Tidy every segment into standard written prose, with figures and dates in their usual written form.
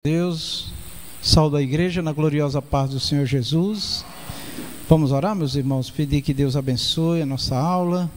Deus, saúde a igreja na gloriosa paz do Senhor Jesus. Vamos orar, meus irmãos, pedir que Deus abençoe a nossa aula.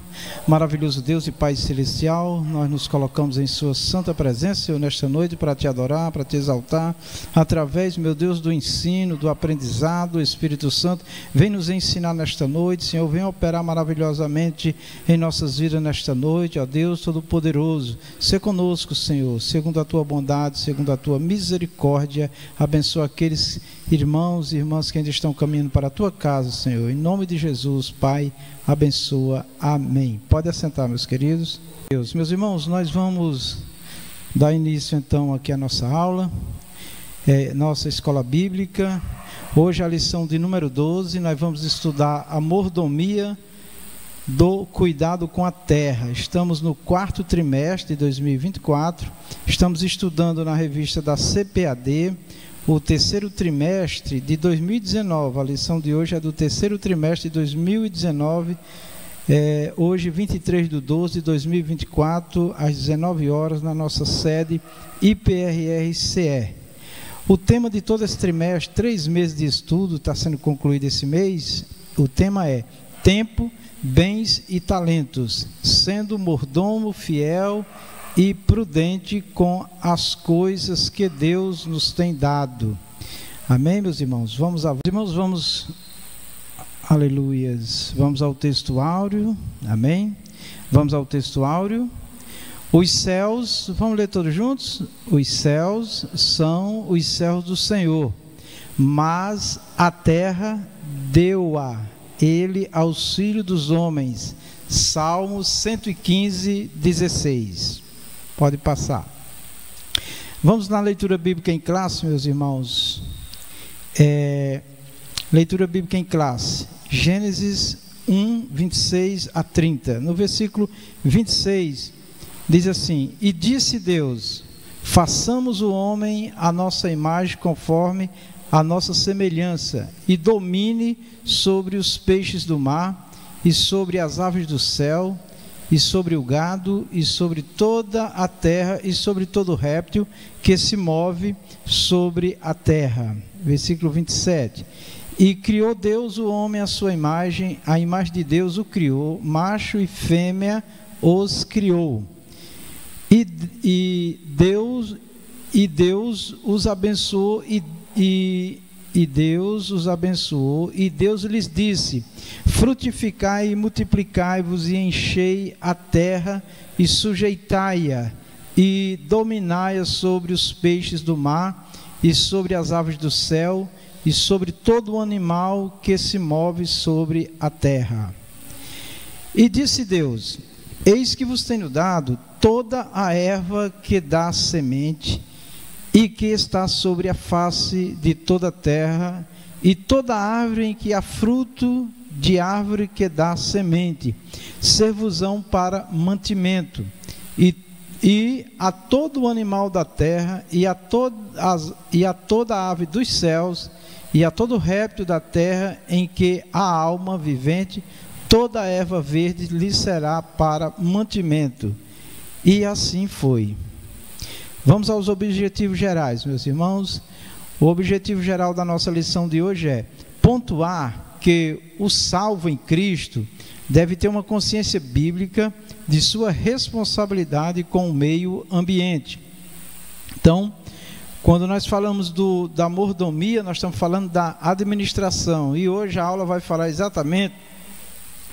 Maravilhoso Deus e Pai Celestial, nós nos colocamos em Sua santa presença, Senhor, nesta noite para Te adorar, para Te exaltar, através, meu Deus, do ensino, do aprendizado. O Espírito Santo vem nos ensinar nesta noite, Senhor, vem operar maravilhosamente em nossas vidas nesta noite, ó Deus Todo-Poderoso. Sê conosco, Senhor, segundo a Tua bondade, segundo a Tua misericórdia. Abençoa aqueles irmãos e irmãs que ainda estão caminhando para a Tua casa, Senhor, em nome de Jesus, Pai, abençoa, amém. Pode assentar, meus queridos. Meus irmãos, nós vamos dar início então aqui à nossa aula, nossa escola bíblica. Hoje a lição de número 12, nós vamos estudar a mordomia do cuidado com a terra. Estamos no quarto trimestre de 2024, estamos estudando na revista da CPAD, o terceiro trimestre de 2019, a lição de hoje é do terceiro trimestre de 2019, hoje 23/12/2024, às 19 horas, na nossa sede IPRRCE. O tema de todo esse trimestre, 3 meses de estudo, está sendo concluído esse mês, o tema é Tempo, Bens e Talentos, sendo mordomo fiel e prudente com as coisas que Deus nos tem dado. Amém, meus irmãos? Aleluias. Vamos ao texto áureo. Amém? Vamos ao texto áureo. Os céus, vamos ler todos juntos? Os céus são os céus do Senhor, mas a terra deu-a Ele aos filhos dos homens. Salmo 115, 16. Pode passar. Vamos na leitura bíblica em classe, meus irmãos. Leitura bíblica em classe. Gênesis 1, 26 a 30. No versículo 26, diz assim: E disse Deus: façamos o homem à nossa imagem, conforme a nossa semelhança, e domine sobre os peixes do mar, e sobre as aves do céu, e sobre o gado, e sobre toda a terra, e sobre todo réptil que se move sobre a terra. Versículo 27. E criou Deus o homem à sua imagem, a imagem de Deus o criou, macho e fêmea os criou. E Deus os abençoou, e Deus lhes disse: frutificai e multiplicai-vos e enchei a terra e sujeitai-a e dominai-a sobre os peixes do mar e sobre as aves do céu e sobre todo o animal que se move sobre a terra. E disse Deus: eis que vos tenho dado toda a erva que dá semente e que está sobre a face de toda a terra, e toda árvore em que há fruto de árvore que dá semente, ser-vos-ão para mantimento, e a todo o animal da terra, e a toda ave dos céus, e a todo réptil da terra em que há alma vivente, toda a erva verde lhe será para mantimento. E assim foi. Vamos aos objetivos gerais, meus irmãos. O objetivo geral da nossa lição de hoje é pontuar que o salvo em Cristo deve ter uma consciência bíblica de sua responsabilidade com o meio ambiente. Então, quando nós falamos da mordomia, nós estamos falando da administração. E hoje a aula vai falar exatamente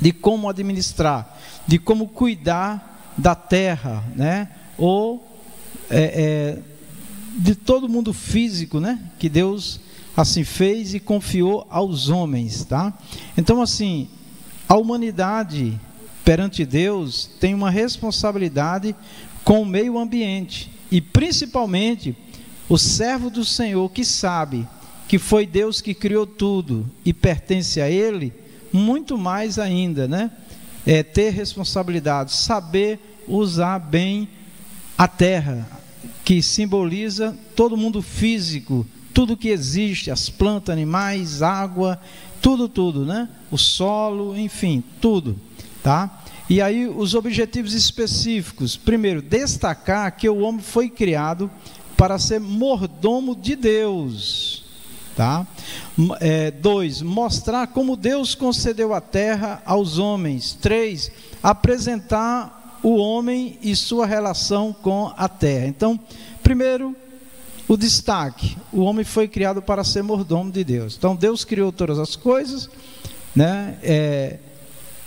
de como administrar, de como cuidar da terra, né? Ou de todo mundo físico, né? Que Deus assim fez e confiou aos homens, tá? Então, assim, a humanidade perante Deus tem uma responsabilidade com o meio ambiente, e principalmente o servo do Senhor que sabe que foi Deus que criou tudo e pertence a Ele, muito mais ainda, né? Ter responsabilidade, saber usar bem a terra, que simboliza todo mundo físico, tudo que existe, as plantas, animais, água, tudo, né? O solo, enfim, tudo, tá? E aí os objetivos específicos: primeiro, destacar que o homem foi criado para ser mordomo de Deus. Tá? 2, mostrar como Deus concedeu a terra aos homens. 3, apresentar o homem e sua relação com a terra. Então, primeiro, o destaque: o homem foi criado para ser mordomo de Deus. Então, Deus criou todas as coisas, né?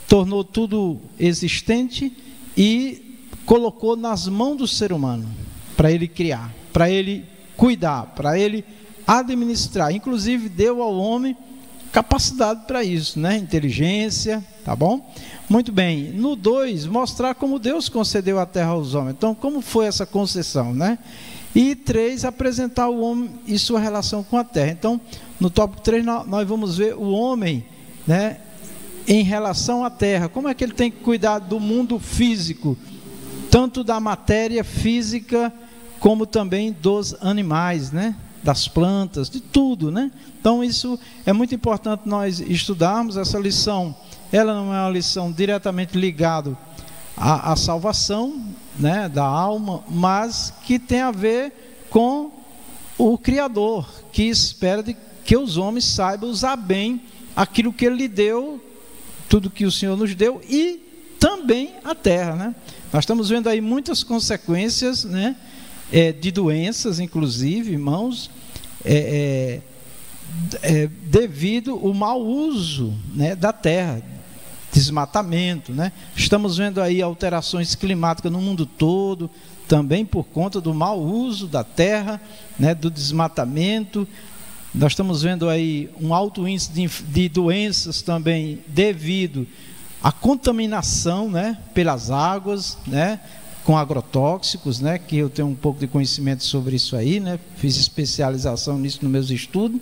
Tornou tudo existente e colocou nas mãos do ser humano para ele criar, para ele cuidar, para ele administrar. Inclusive deu ao homem capacidade para isso, né? Inteligência, tá bom? Muito bem. No 2, mostrar como Deus concedeu a terra aos homens. Então, como foi essa concessão, né? E 3, apresentar o homem e sua relação com a terra. Então, no tópico 3, nós vamos ver o homem, né, em relação à terra. Como é que ele tem que cuidar do mundo físico, tanto da matéria física, como também dos animais, né? Das plantas, de tudo, né? Então isso é muito importante nós estudarmos. Essa lição, ela não é uma lição diretamente ligada à salvação, né, da alma, mas que tem a ver com o Criador, que espera que os homens saibam usar bem aquilo que Ele lhe deu, tudo que o Senhor nos deu, e também a terra, né? Nós estamos vendo aí muitas consequências, né, de doenças, inclusive, irmãos, devido ao mau uso, né, da terra, desmatamento, né? Estamos vendo aí alterações climáticas no mundo todo, também por conta do mau uso da terra, né, do desmatamento. Nós estamos vendo aí um alto índice de doenças também devido à contaminação, né, pelas águas, né, com agrotóxicos, né, que eu tenho um pouco de conhecimento sobre isso aí, né, fiz especialização nisso nos meus estudos,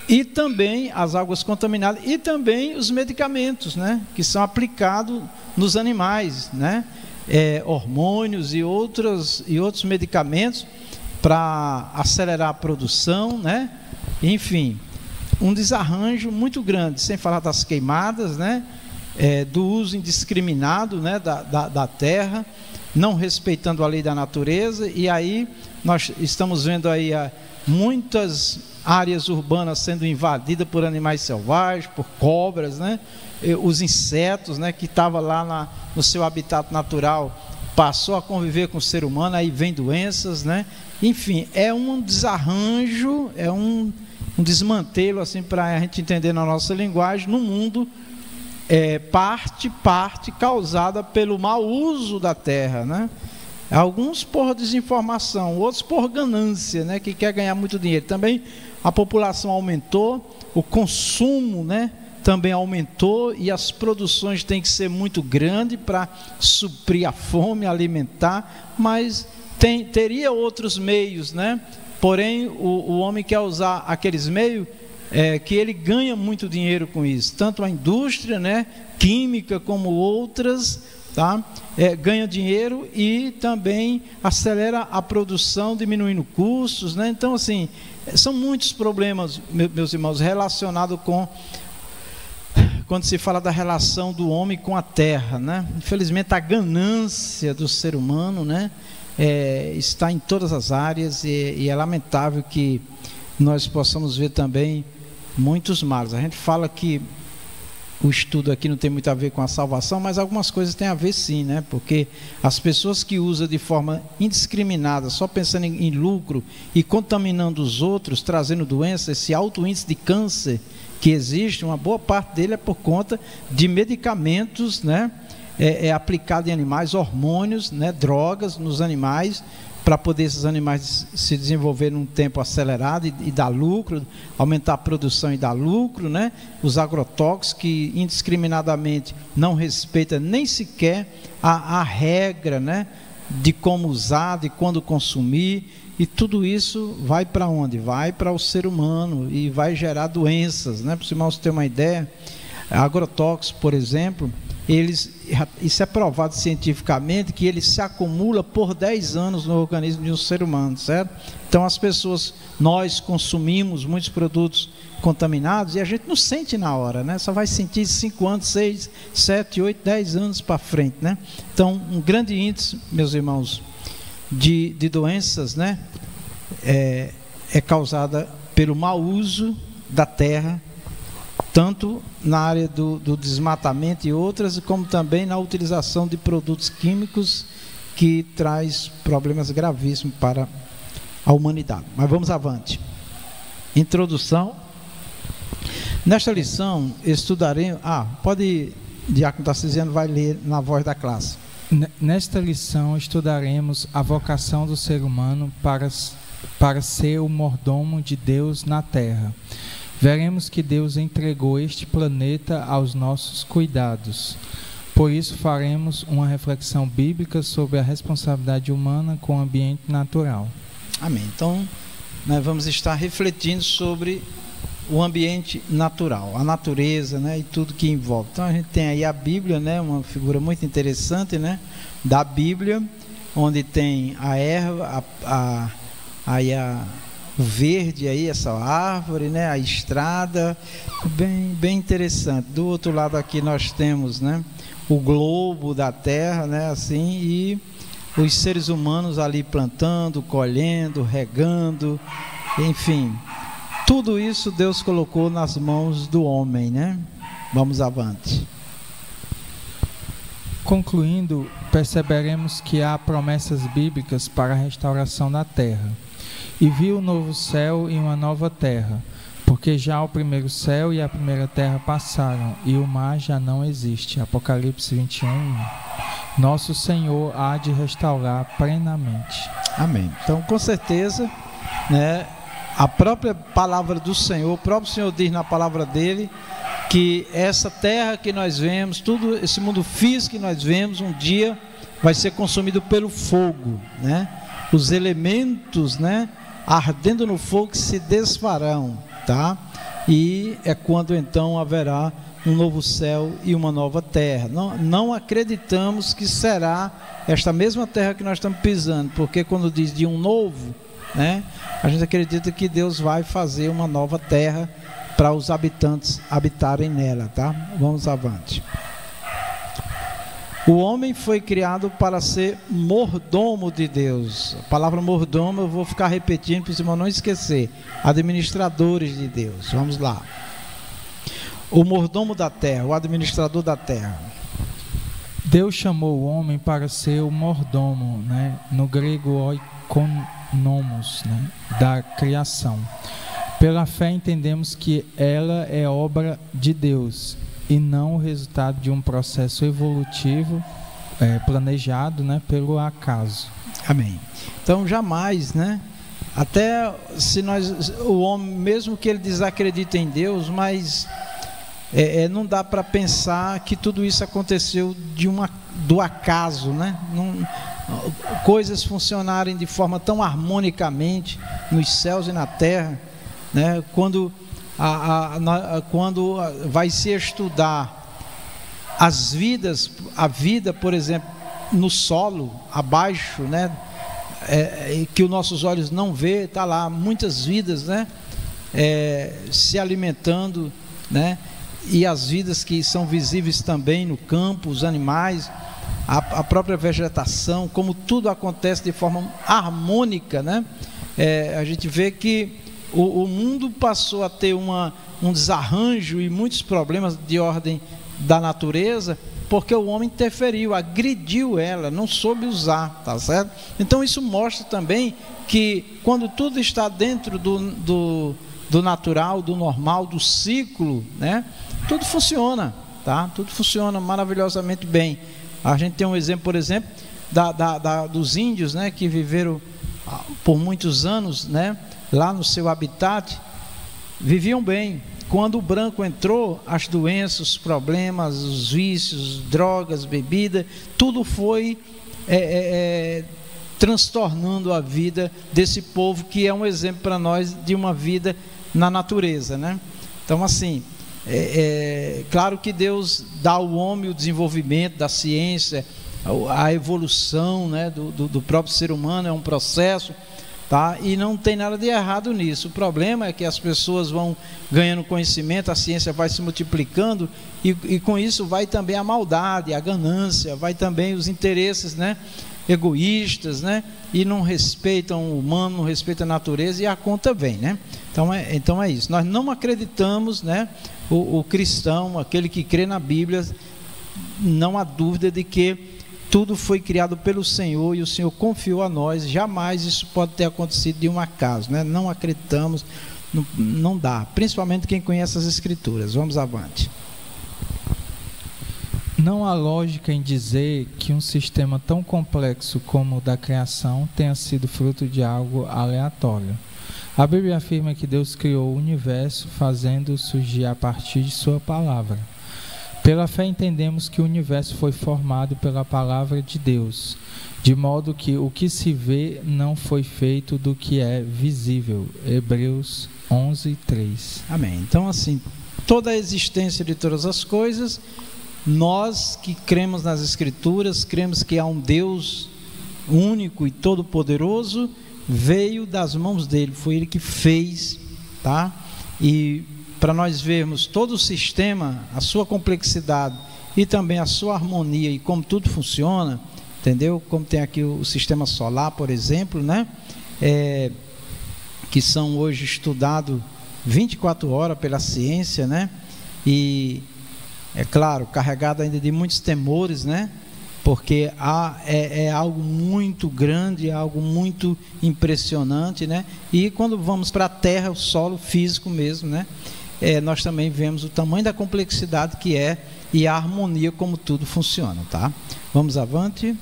e também as águas contaminadas, e também os medicamentos, né, que são aplicados nos animais, né, hormônios e outros medicamentos para acelerar a produção, né, enfim, um desarranjo muito grande, sem falar das queimadas, né, do uso indiscriminado, né, da terra, não respeitando a lei da natureza. E aí nós estamos vendo aí muitas áreas urbanas sendo invadidas por animais selvagens, por cobras, né? Os insetos, né, que estavam lá no seu habitat natural, passou a conviver com o ser humano, aí vem doenças, né? Enfim, é um desarranjo, é um desmantelo, assim, para a gente entender na nossa linguagem, no mundo, parte causada pelo mau uso da terra, né? Alguns por desinformação, outros por ganância, né, que quer ganhar muito dinheiro. Também a população aumentou, o consumo, né, também aumentou, e as produções têm que ser muito grandes para suprir a fome, alimentar, mas teria outros meios, né? Porém o homem quer usar aqueles meios que ele ganha muito dinheiro com isso, tanto a indústria, né, química, como outras, tá? Ganha dinheiro e também acelera a produção, diminuindo custos, né? Então, assim, são muitos problemas, meus irmãos, relacionados com, quando se fala da relação do homem com a terra, né? Infelizmente a ganância do ser humano, né, está em todas as áreas, e é lamentável que nós possamos ver também muitos males. A gente fala que o estudo aqui não tem muito a ver com a salvação, mas algumas coisas têm a ver sim, né? Porque as pessoas que usam de forma indiscriminada, só pensando em lucro e contaminando os outros, trazendo doenças, esse alto índice de câncer que existe, uma boa parte dele é por conta de medicamentos, né? Aplicado em animais, hormônios, né? Drogas nos animais, para poder esses animais se desenvolver num tempo acelerado e dar lucro, aumentar a produção e dar lucro, né? Os agrotóxicos que indiscriminadamente não respeitam nem sequer a regra, né, de como usar, de quando consumir, e tudo isso vai para onde? Vai para o ser humano e vai gerar doenças, né? Para os irmãos terem uma ideia, agrotóxicos, por exemplo, isso é provado cientificamente, que ele se acumula por 10 anos no organismo de um ser humano, certo? Então nós consumimos muitos produtos contaminados e a gente não sente na hora, né? Só vai sentir 5 anos, 6, 7, 8, 10 anos para frente, né? Então, um grande índice, meus irmãos, de doenças, né, é causada pelo mau uso da terra, tanto na área do desmatamento e outras, como também na utilização de produtos químicos, que traz problemas gravíssimos para a humanidade. Mas vamos avante. Introdução. Nesta lição estudaremos... Diácono Tarcisiano vai ler na voz da classe. Nesta lição estudaremos a vocação do ser humano para ser o mordomo de Deus na terra. Veremos que Deus entregou este planeta aos nossos cuidados. Por isso faremos uma reflexão bíblica sobre a responsabilidade humana com o ambiente natural. Amém. Então, nós vamos estar refletindo sobre o ambiente natural, a natureza, né, e tudo que envolve. Então a gente tem aí a Bíblia, né, uma figura muito interessante, né, da Bíblia, onde tem a erva, o verde aí, essa árvore, né, a estrada, bem interessante. Do outro lado aqui nós temos, né, o globo da terra, né, assim, e os seres humanos ali plantando, colhendo, regando, enfim, tudo isso Deus colocou nas mãos do homem, né? Vamos avante. Concluindo, perceberemos que há promessas bíblicas para a restauração da terra. E viu um novo céu e uma nova terra, porque já o primeiro céu e a primeira terra passaram, e o mar já não existe. Apocalipse 21. Nosso Senhor há de restaurar plenamente. Amém. Então, com certeza, né, a própria palavra do Senhor, o próprio Senhor diz na palavra dele, que essa terra que nós vemos, todo esse mundo físico que nós vemos, um dia vai ser consumido pelo fogo, né? Os elementos, né, ardendo no fogo se desfarão, tá? E é quando então haverá um novo céu e uma nova terra. Não acreditamos que será esta mesma terra que nós estamos pisando, porque quando diz de um novo, né, a gente acredita que Deus vai fazer uma nova terra para os habitantes habitarem nela, tá? Vamos avante. O homem foi criado para ser mordomo de Deus. A palavra mordomo eu vou ficar repetindo para os irmãos não esquecer. Administradores de Deus. Vamos lá. O mordomo da terra, o administrador da terra. Deus chamou o homem para ser o mordomo, né? No grego oikonomos, né? Da criação. Pela fé entendemos que ela é obra de Deus e não o resultado de um processo evolutivo planejado, né, pelo acaso. Amém. Então jamais, né? Até se o homem, mesmo que ele desacredite em Deus, mas não dá para pensar que tudo isso aconteceu do acaso, né? Coisas funcionarem de forma tão harmonicamente nos céus e na terra, né? Quando vai se estudar a vida, por exemplo, no solo, abaixo, né? Que os nossos olhos não vê, está lá muitas vidas, né? Se alimentando, né? E as vidas que são visíveis também no campo, os animais, a própria vegetação, como tudo acontece de forma harmônica, né? A gente vê que o mundo passou a ter um desarranjo e muitos problemas de ordem da natureza, porque o homem interferiu, agrediu ela, não soube usar, tá certo? Então isso mostra também que quando tudo está dentro do natural, do normal, do ciclo, né? Tudo funciona, tá? Tudo funciona maravilhosamente bem. A gente tem um exemplo, por exemplo, dos índios, né? Que viveram por muitos anos, né? Lá no seu habitat, viviam bem. Quando o branco entrou, as doenças, os problemas, os vícios, drogas, bebida, tudo foi transtornando a vida desse povo, que é um exemplo para nós de uma vida na natureza, né? Então, assim, claro que Deus dá ao homem o desenvolvimento da ciência, a evolução, né, do próprio ser humano, é um processo, tá? E não tem nada de errado nisso. O problema é que as pessoas vão ganhando conhecimento, a ciência vai se multiplicando e com isso vai também a maldade, a ganância, vai também os interesses, né, egoístas, né? E não respeitam o humano, não respeitam a natureza, e a conta vem, né? Então é isso. Nós não acreditamos, né? O cristão, aquele que crê na Bíblia, não há dúvida de que tudo foi criado pelo Senhor e o Senhor confiou a nós. Jamais isso pode ter acontecido de um acaso, né? Não acreditamos, não dá. Principalmente quem conhece as Escrituras. Vamos avante. Não há lógica em dizer que um sistema tão complexo como o da criação tenha sido fruto de algo aleatório. A Bíblia afirma que Deus criou o universo fazendo-o surgir a partir de sua palavra. Pela fé entendemos que o universo foi formado pela palavra de Deus, de modo que o que se vê não foi feito do que é visível. Hebreus 11:3. Amém. Então, assim, toda a existência de todas as coisas, nós que cremos nas Escrituras, cremos que há um Deus único e todo-poderoso, veio das mãos dele, foi ele que fez, tá? E para nós vermos todo o sistema, a sua complexidade e também a sua harmonia e como tudo funciona, entendeu? Como tem aqui o sistema solar, por exemplo, né? Que são hoje estudados 24 horas pela ciência, né? E é claro, carregado ainda de muitos temores, né? Porque é algo muito grande, algo muito impressionante, né? E quando vamos para a Terra, o solo físico mesmo, né? Nós também vemos o tamanho da complexidade que é e a harmonia como tudo funciona, tá? Vamos avante.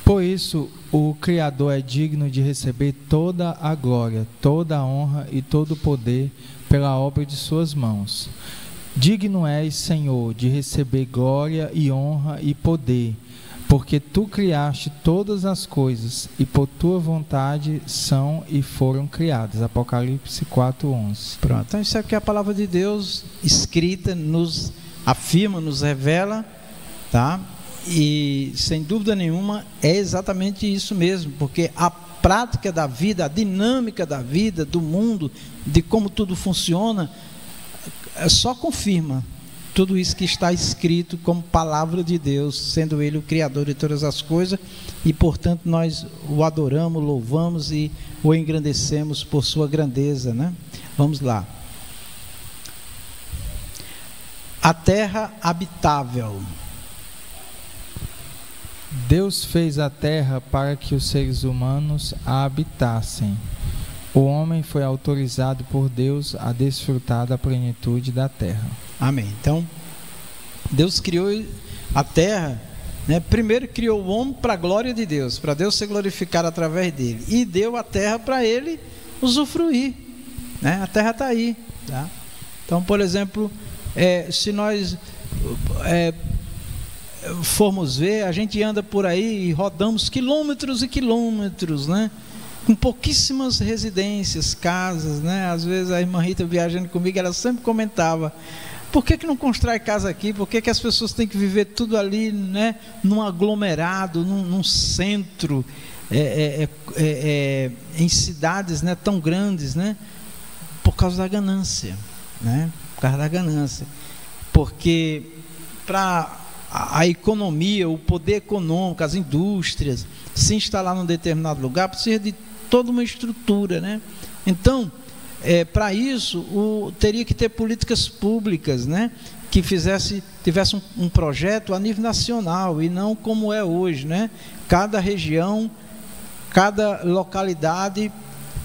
Por isso, o Criador é digno de receber toda a glória, toda a honra e todo o poder pela obra de suas mãos. Digno és, Senhor, de receber glória e honra e poder, porque tu criaste todas as coisas e por tua vontade são e foram criadas. Apocalipse 4:11. Pronto, então isso é o que a palavra de Deus escrita nos afirma, nos revela, tá? E sem dúvida nenhuma é exatamente isso mesmo, porque a prática da vida, a dinâmica da vida, do mundo, de como tudo funciona, só confirma tudo isso que está escrito como palavra de Deus, sendo Ele o Criador de todas as coisas, e portanto nós o adoramos, louvamos e o engrandecemos por sua grandeza, né? Vamos lá. A terra habitável. Deus fez a terra para que os seres humanos a habitassem. O homem foi autorizado por Deus a desfrutar da plenitude da terra. Amém. Então, Deus criou a terra, né? Primeiro criou o homem para a glória de Deus, para Deus ser glorificado através dele, e deu a terra para ele usufruir, né? A terra está aí, tá? Então, por exemplo, se nós formos ver, a gente anda por aí e rodamos quilômetros e quilômetros, né? Com pouquíssimas residências, casas, né? Às vezes a irmã Rita viajando comigo, ela sempre comentava: por que não constrói casa aqui? Por que as pessoas têm que viver tudo ali, né? Num aglomerado, num centro, em cidades, né? Tão grandes, né? Por causa da ganância, né? Por causa da ganância. Porque para a economia, o poder econômico, as indústrias se instalar num determinado lugar, precisa de toda uma estrutura, né? Então, para isso, teria que ter políticas públicas, né? Que tivesse um projeto a nível nacional e não como é hoje, né? Cada região, cada localidade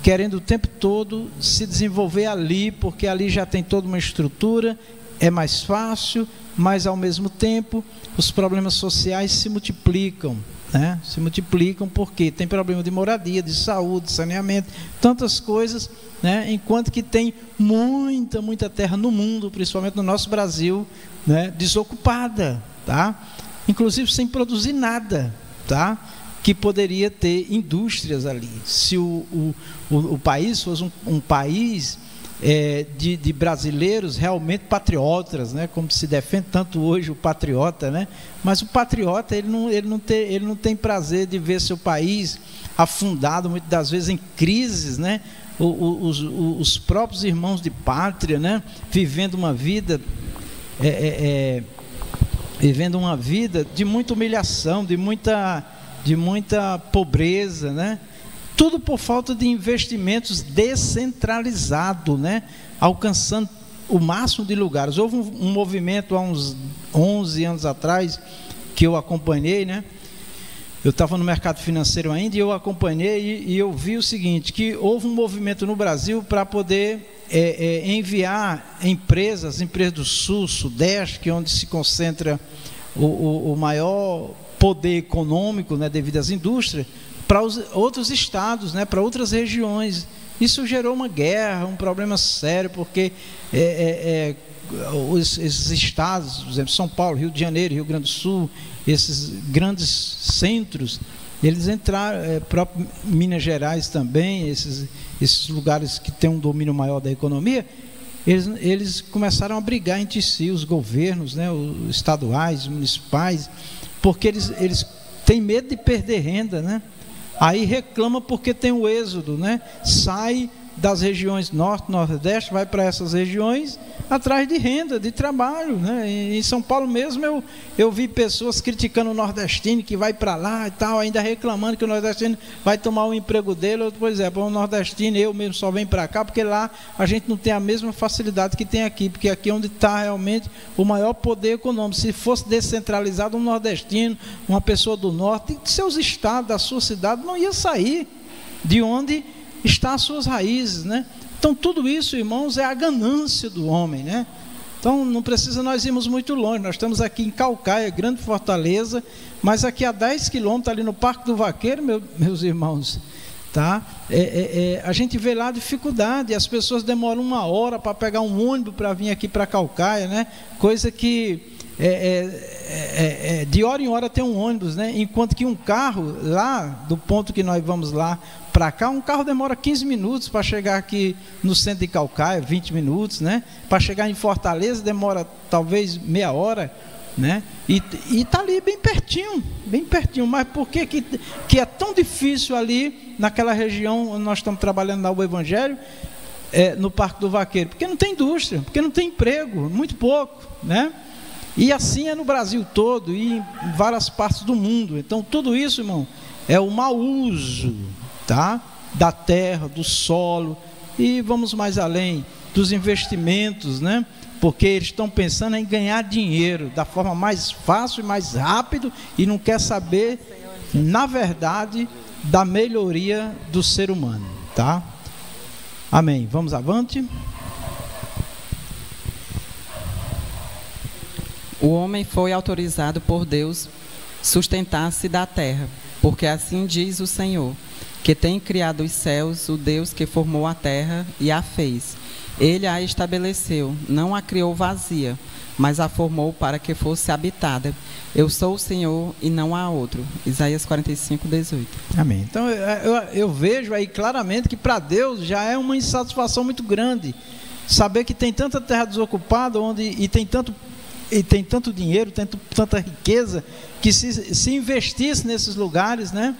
querendo o tempo todo se desenvolver ali, porque ali já tem toda uma estrutura, é mais fácil, mas ao mesmo tempo os problemas sociais se multiplicam, né? Se multiplicam porque tem problema de moradia, de saúde, de saneamento, tantas coisas, né? Enquanto que tem muita terra no mundo, principalmente no nosso Brasil, né? Desocupada, tá? Inclusive sem produzir nada, tá? Que poderia ter indústrias ali. Se o país fosse um país de brasileiros realmente patriotas, né? Como se defende tanto hoje o patriota, né? Mas o patriota ele não tem prazer de ver seu país afundado, muitas das vezes em crises, né? Os próprios irmãos de pátria, né? Vivendo uma vida vivendo uma vida de muita humilhação, de muita pobreza, né? Tudo por falta de investimentos descentralizados, né? Alcançando o máximo de lugares. Houve um movimento há uns 11 anos atrás que eu acompanhei, né? Eu estava no mercado financeiro ainda e eu acompanhei e eu vi o seguinte, que houve um movimento no Brasil para poder enviar empresas do Sul, Sudeste, que é onde se concentra o maior poder econômico, né, devido às indústrias, para os outros estados, né, para outras regiões. Isso gerou uma guerra, um problema sério, porque esses estados, por exemplo, São Paulo, Rio de Janeiro, Rio Grande do Sul, esses grandes centros, eles entraram, próprio Minas Gerais também, esses lugares que têm um domínio maior da economia, eles começaram a brigar entre si, os governos, né, os estaduais, municipais, porque eles têm medo de perder renda, né? Aí reclama porque tem o êxodo, né? Sai das regiões norte, nordeste, vai para essas regiões atrás de renda, de trabalho, né? Em São Paulo mesmo eu vi pessoas criticando o nordestino que vai para lá e tal, ainda reclamando que o nordestino vai tomar o emprego dele. Pois é, o nordestino, eu mesmo só venho para cá porque lá a gente não tem a mesma facilidade que tem aqui, porque aqui é onde está realmente o maior poder econômico. Se fosse descentralizado, um nordestino, uma pessoa do norte, de seus estados, da sua cidade, não ia sair de onde está as suas raízes, né? Então tudo isso, irmãos, é a ganância do homem, né? Então não precisa nós irmos muito longe. Nós estamos aqui em Caucaia, grande fortaleza, mas aqui a 10 quilômetros, ali no Parque do Vaqueiro, meus irmãos, tá? A gente vê lá a dificuldade, as pessoas demoram 1 hora para pegar um ônibus para vir aqui para Caucaia, né? Coisa que de hora em hora tem um ônibus, né? Enquanto que um carro lá, do ponto que nós vamos lá para cá, um carro demora 15 minutos para chegar aqui no centro de Caucaia, 20 minutos, né? Para chegar em Fortaleza demora talvez meia hora, né? E está ali bem pertinho, mas por que é tão difícil ali naquela região onde nós estamos trabalhando na UBA Evangelho, no Parque do Vaqueiro? Porque não tem indústria, porque não tem emprego, muito pouco, né? E assim é no Brasil todo e em várias partes do mundo. Então tudo isso, irmão, é o mau uso, tá? Da terra, do solo, e vamos mais além, dos investimentos, né? Porque eles estão pensando em ganhar dinheiro da forma mais fácil e mais rápido e não quer saber, na verdade, da melhoria do ser humano, tá? Amém. Vamos avante. O homem foi autorizado por Deus sustentar-se da terra, porque assim diz o Senhor, que tem criado os céus, o Deus que formou a terra e a fez. Ele a estabeleceu, não a criou vazia, mas a formou para que fosse habitada. Eu sou o Senhor e não há outro. Isaías 45, 18. Amém. Então eu vejo aí claramente que para Deus já é uma insatisfação muito grande saber que tem tanta terra desocupada e tem tanto dinheiro, tem tanta riqueza, que se investisse nesses lugares, né,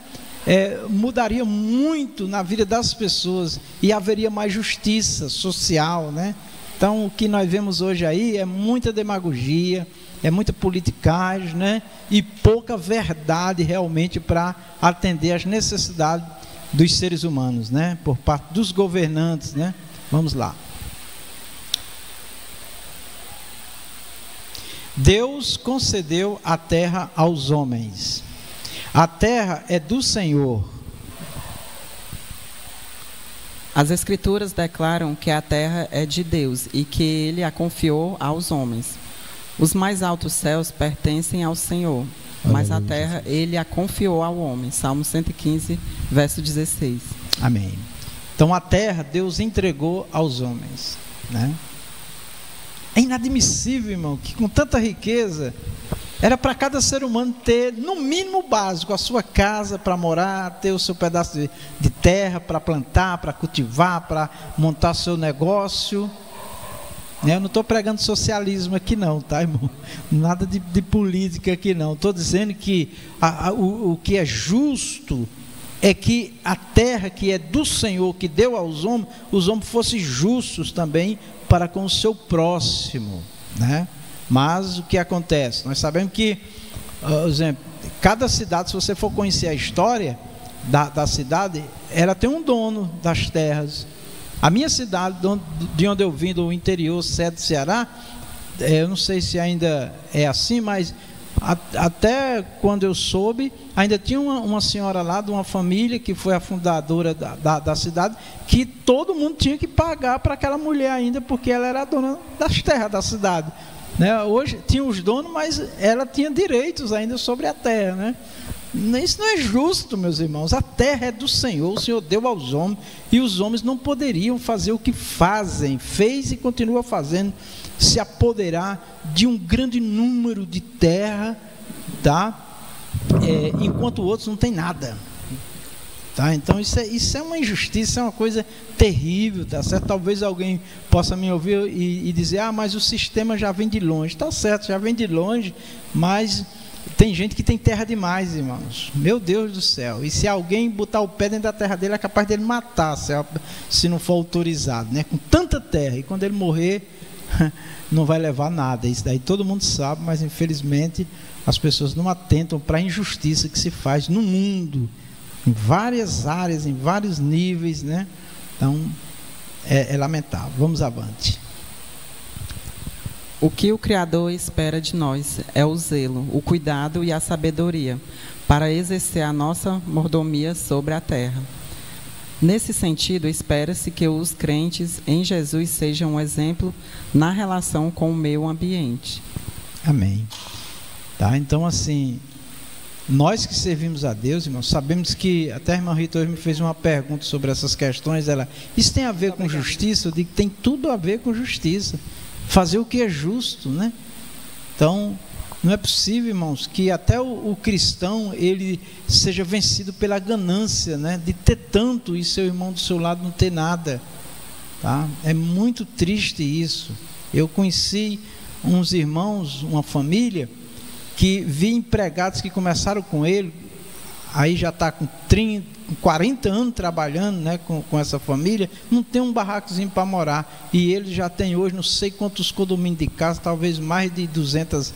mudaria muito na vida das pessoas e haveria mais justiça social, né? Então o que nós vemos hoje aí é muita demagogia, é muita politicagem, né? E pouca verdade realmente para atender às necessidades dos seres humanos, né? Por parte dos governantes, né? Vamos lá. Deus concedeu a terra aos homens. A terra é do Senhor. As Escrituras declaram que a terra é de Deus e que Ele a confiou aos homens. Os mais altos céus pertencem ao Senhor, mas a terra Ele a confiou ao homem. Salmo 115, verso 16. Amém. Então a terra Deus entregou aos homens, né? É inadmissível, irmão, que com tanta riqueza, era para cada ser humano ter, no mínimo básico, a sua casa para morar, ter o seu pedaço de terra para plantar, para cultivar, para montar seu negócio. Eu não estou pregando socialismo aqui não, tá, irmão? Nada de política aqui não. Estou dizendo que o que é justo é que a terra que é do Senhor, que deu aos homens, os homens fossem justos também para com o seu próximo, né? Mas o que acontece? Nós sabemos que, por exemplo, cada cidade, se você for conhecer a história da cidade, ela tem um dono das terras. A minha cidade, de onde eu vim, do interior, Sé do Ceará, eu não sei se ainda é assim, mas até quando eu soube, ainda tinha uma senhora lá, de uma família, que foi a fundadora da cidade, que todo mundo tinha que pagar para aquela mulher ainda, porque ela era a dona das terras da cidade, né? Hoje tinha os donos, mas ela tinha direitos ainda sobre a terra, né? Isso não é justo, meus irmãos. A terra é do Senhor, o Senhor deu aos homens, e os homens não poderiam fazer o que fazem, fez e continua fazendo, se apoderar de um grande número de terra, tá? Enquanto outros não tem nada, tá? Então isso é uma injustiça, é uma coisa terrível, tá certo? Talvez alguém possa me ouvir e dizer: ah, mas o sistema já vem de longe. Tá certo, já vem de longe, mas tem gente que tem terra demais, irmãos. Meu Deus do céu. E se alguém botar o pé dentro da terra dele, é capaz dele matar, se não for autorizado, né? Com tanta terra. E quando ele morrer, não vai levar nada. Isso daí todo mundo sabe, mas infelizmente as pessoas não atentam para a injustiça que se faz no mundo, em várias áreas, em vários níveis, né? Então é lamentável. Vamos avante. O que o Criador espera de nós é o zelo, o cuidado e a sabedoria para exercer a nossa mordomia sobre a terra. Nesse sentido, espera-se que os crentes em Jesus sejam um exemplo na relação com o meio ambiente. Amém. Tá? Então, assim, nós que servimos a Deus, irmãos, sabemos que, até a irmã Rita hoje me fez uma pergunta sobre essas questões. Isso tem a ver com justiça? Eu digo que tem tudo a ver com justiça. Fazer o que é justo, né? Então, não é possível, irmãos, que até o cristão, ele seja vencido pela ganância, né? De ter tanto e seu irmão do seu lado não ter nada, tá? É muito triste isso. Eu conheci uns irmãos, uma família, que vi empregados que começaram com ele, aí já está com 40 anos trabalhando, né, com essa família, não tem um barracozinho para morar, e ele já tem hoje não sei quantos condomínios de casa, talvez mais de 200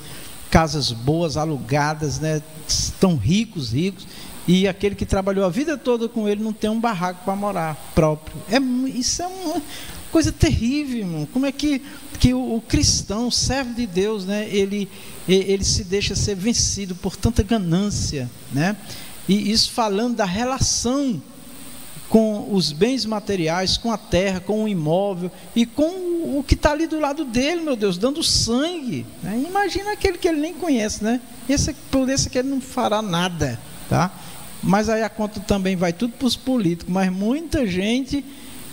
casas boas, alugadas, né, estão ricos, e aquele que trabalhou a vida toda com ele não tem um barraco para morar próprio. Isso é uma coisa terrível, irmão. Como é que o cristão, o servo de Deus, né, ele se deixa ser vencido por tanta ganância, né? E isso falando da relação com os bens materiais, com a terra, com o imóvel e com o que está ali do lado dele, meu Deus, dando sangue, né? Imagina aquele que ele nem conhece, né? Por esse que ele não fará nada, tá? Mas aí a conta também vai tudo para os políticos, mas muita gente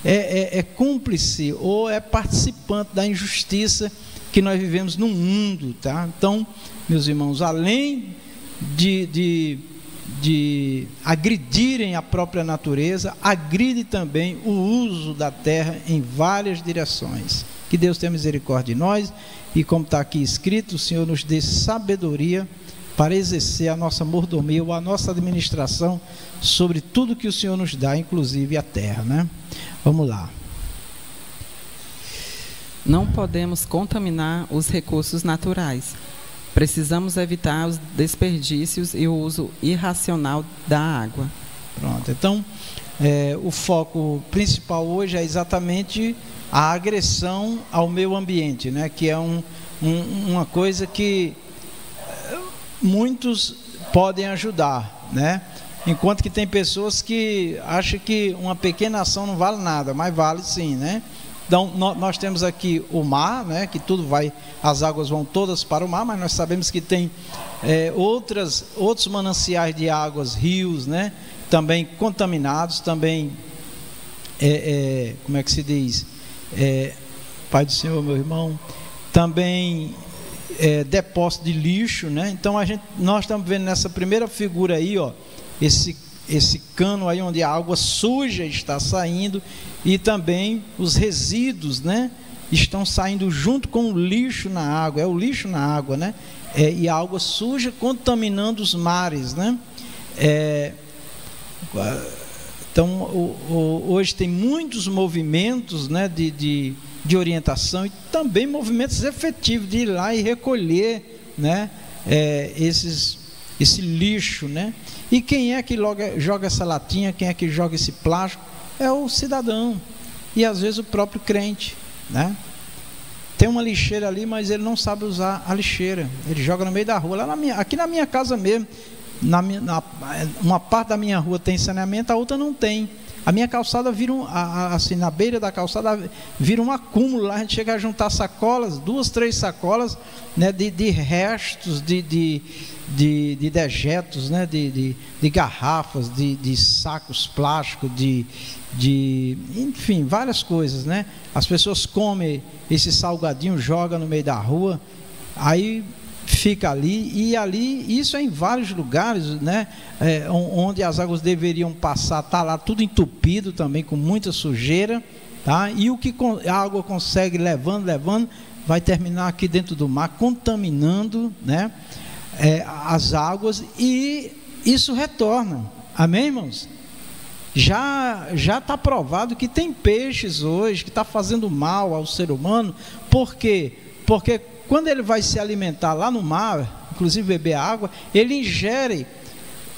é cúmplice ou é participante da injustiça que nós vivemos no mundo, tá? Então, meus irmãos, além de agredirem a própria natureza, agride também o uso da terra em várias direções. Que Deus tenha misericórdia de nós, e como está aqui escrito, o Senhor nos dê sabedoria para exercer a nossa mordomia ou a nossa administração sobre tudo que o Senhor nos dá, inclusive a terra, né? Vamos lá. Não podemos contaminar os recursos naturais. Precisamos evitar os desperdícios e o uso irracional da água. Pronto, então o foco principal hoje é exatamente a agressão ao meio ambiente, né? Que é uma coisa que muitos podem ajudar, né? Enquanto que tem pessoas que acham que uma pequena ação não vale nada, mas vale sim, né? Então, nós temos aqui o mar, né, que as águas vão todas para o mar, mas nós sabemos que tem outros mananciais de águas, rios, né, também contaminados, também, como é que se diz? Pai do Senhor, meu irmão, também depósito de lixo, né? Então, nós estamos vendo nessa primeira figura aí, ó, esse cano aí onde a água suja está saindo, e também os resíduos, né, estão saindo junto com o lixo na água. É o lixo na água, né? E a água suja contaminando os mares, né? Então hoje tem muitos movimentos, né, de de orientação e também movimentos efetivos de ir lá e recolher, né, esse lixo, né? E quem é que joga essa latinha, quem é que joga esse plástico? É o cidadão e às vezes o próprio crente, né? Tem uma lixeira ali, mas ele não sabe usar a lixeira, ele joga no meio da rua. Aqui na minha casa mesmo, uma parte da minha rua tem saneamento, a outra não tem. A minha calçada vira assim, na beira da calçada vira um acúmulo lá. A gente chega a juntar sacolas, 2, 3 sacolas, né, de restos, de dejetos, né, de garrafas, de sacos plásticos, enfim, várias coisas, né? As pessoas comem esse salgadinho, jogam no meio da rua, aí fica ali, e ali, isso é em vários lugares, né, onde as águas deveriam passar, está lá tudo entupido também, com muita sujeira, tá? E o que a água consegue levando, vai terminar aqui dentro do mar, contaminando, né, as águas, e isso retorna. Amém, irmãos? Já está provado que tem peixes hoje que está fazendo mal ao ser humano. Por quê? Porque quando ele vai se alimentar lá no mar, inclusive beber água, ele ingere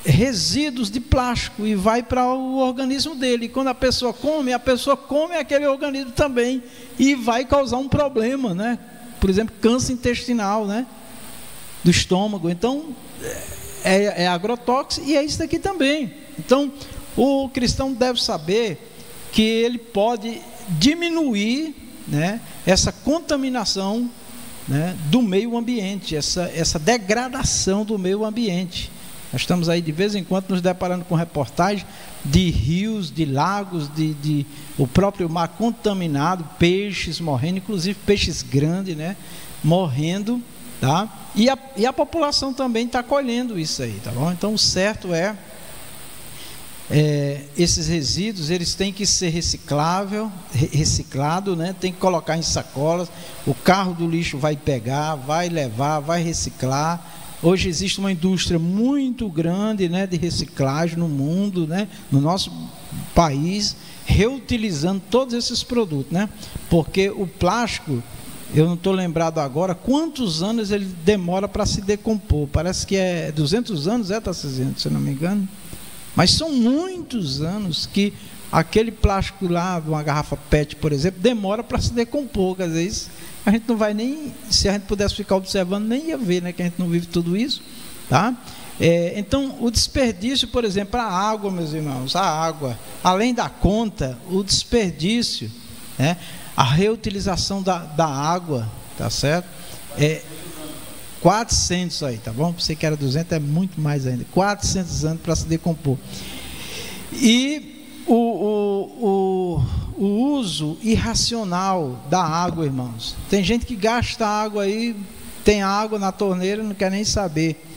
resíduos de plástico e vai para o organismo dele. E quando a pessoa come aquele organismo também e vai causar um problema, né? Por exemplo, câncer intestinal, né, do estômago. Então, é agrotóxico e é isso daqui também. Então, o cristão deve saber que ele pode diminuir, né, essa contaminação, né, do meio ambiente, essa degradação do meio ambiente. Nós estamos aí de vez em quando nos deparando com reportagens de rios, de lagos, o próprio mar contaminado, peixes morrendo, inclusive peixes grandes, né, morrendo, tá? E a população também está colhendo isso aí, tá bom? Então o certo esses resíduos, eles têm que ser reciclado, né? Tem que colocar em sacolas, o carro do lixo vai pegar, vai levar, vai reciclar. Hoje existe uma indústria muito grande, né, de reciclagem no mundo, né, no nosso país, reutilizando todos esses produtos, né? Porque o plástico, eu não estou lembrado agora quantos anos ele demora para se decompor. Parece que é 200 anos, Tarcísio, se não me engano. Mas são muitos anos que aquele plástico lá, de uma garrafa PET, por exemplo, demora para se decompor. Quer dizer, isso a gente não vai nem, se a gente pudesse ficar observando, nem ia ver, né, que a gente não vive tudo isso, tá? Então, o desperdício, por exemplo, a água, meus irmãos, a água, além da conta, o desperdício, né, a reutilização da água, tá certo? 400 aí, tá bom? Você que era 200, é muito mais ainda. 400 anos para se decompor. E o uso irracional da água, irmãos. Tem gente que gasta água aí, tem água na torneira, não quer nem saber.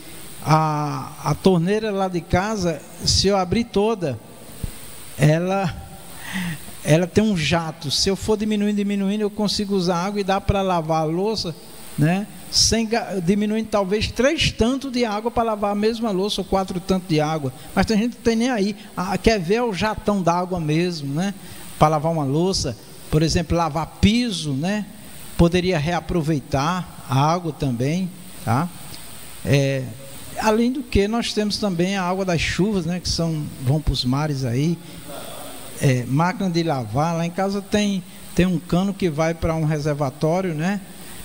A torneira lá de casa, se eu abrir toda, ela tem um jato. Se eu for diminuindo, eu consigo usar água e dá para lavar a louça, né? Diminuindo talvez 3 tantos de água para lavar a mesma louça, ou 4 tantos de água. Mas tem gente que não tem nem aí, quer ver o jatão d'água mesmo, né, para lavar uma louça. Por exemplo, lavar piso, né, poderia reaproveitar a água também, tá? Além do que nós temos também a água das chuvas, né, que vão para os mares aí, máquina de lavar. Lá em casa tem um cano que vai para um reservatório, né?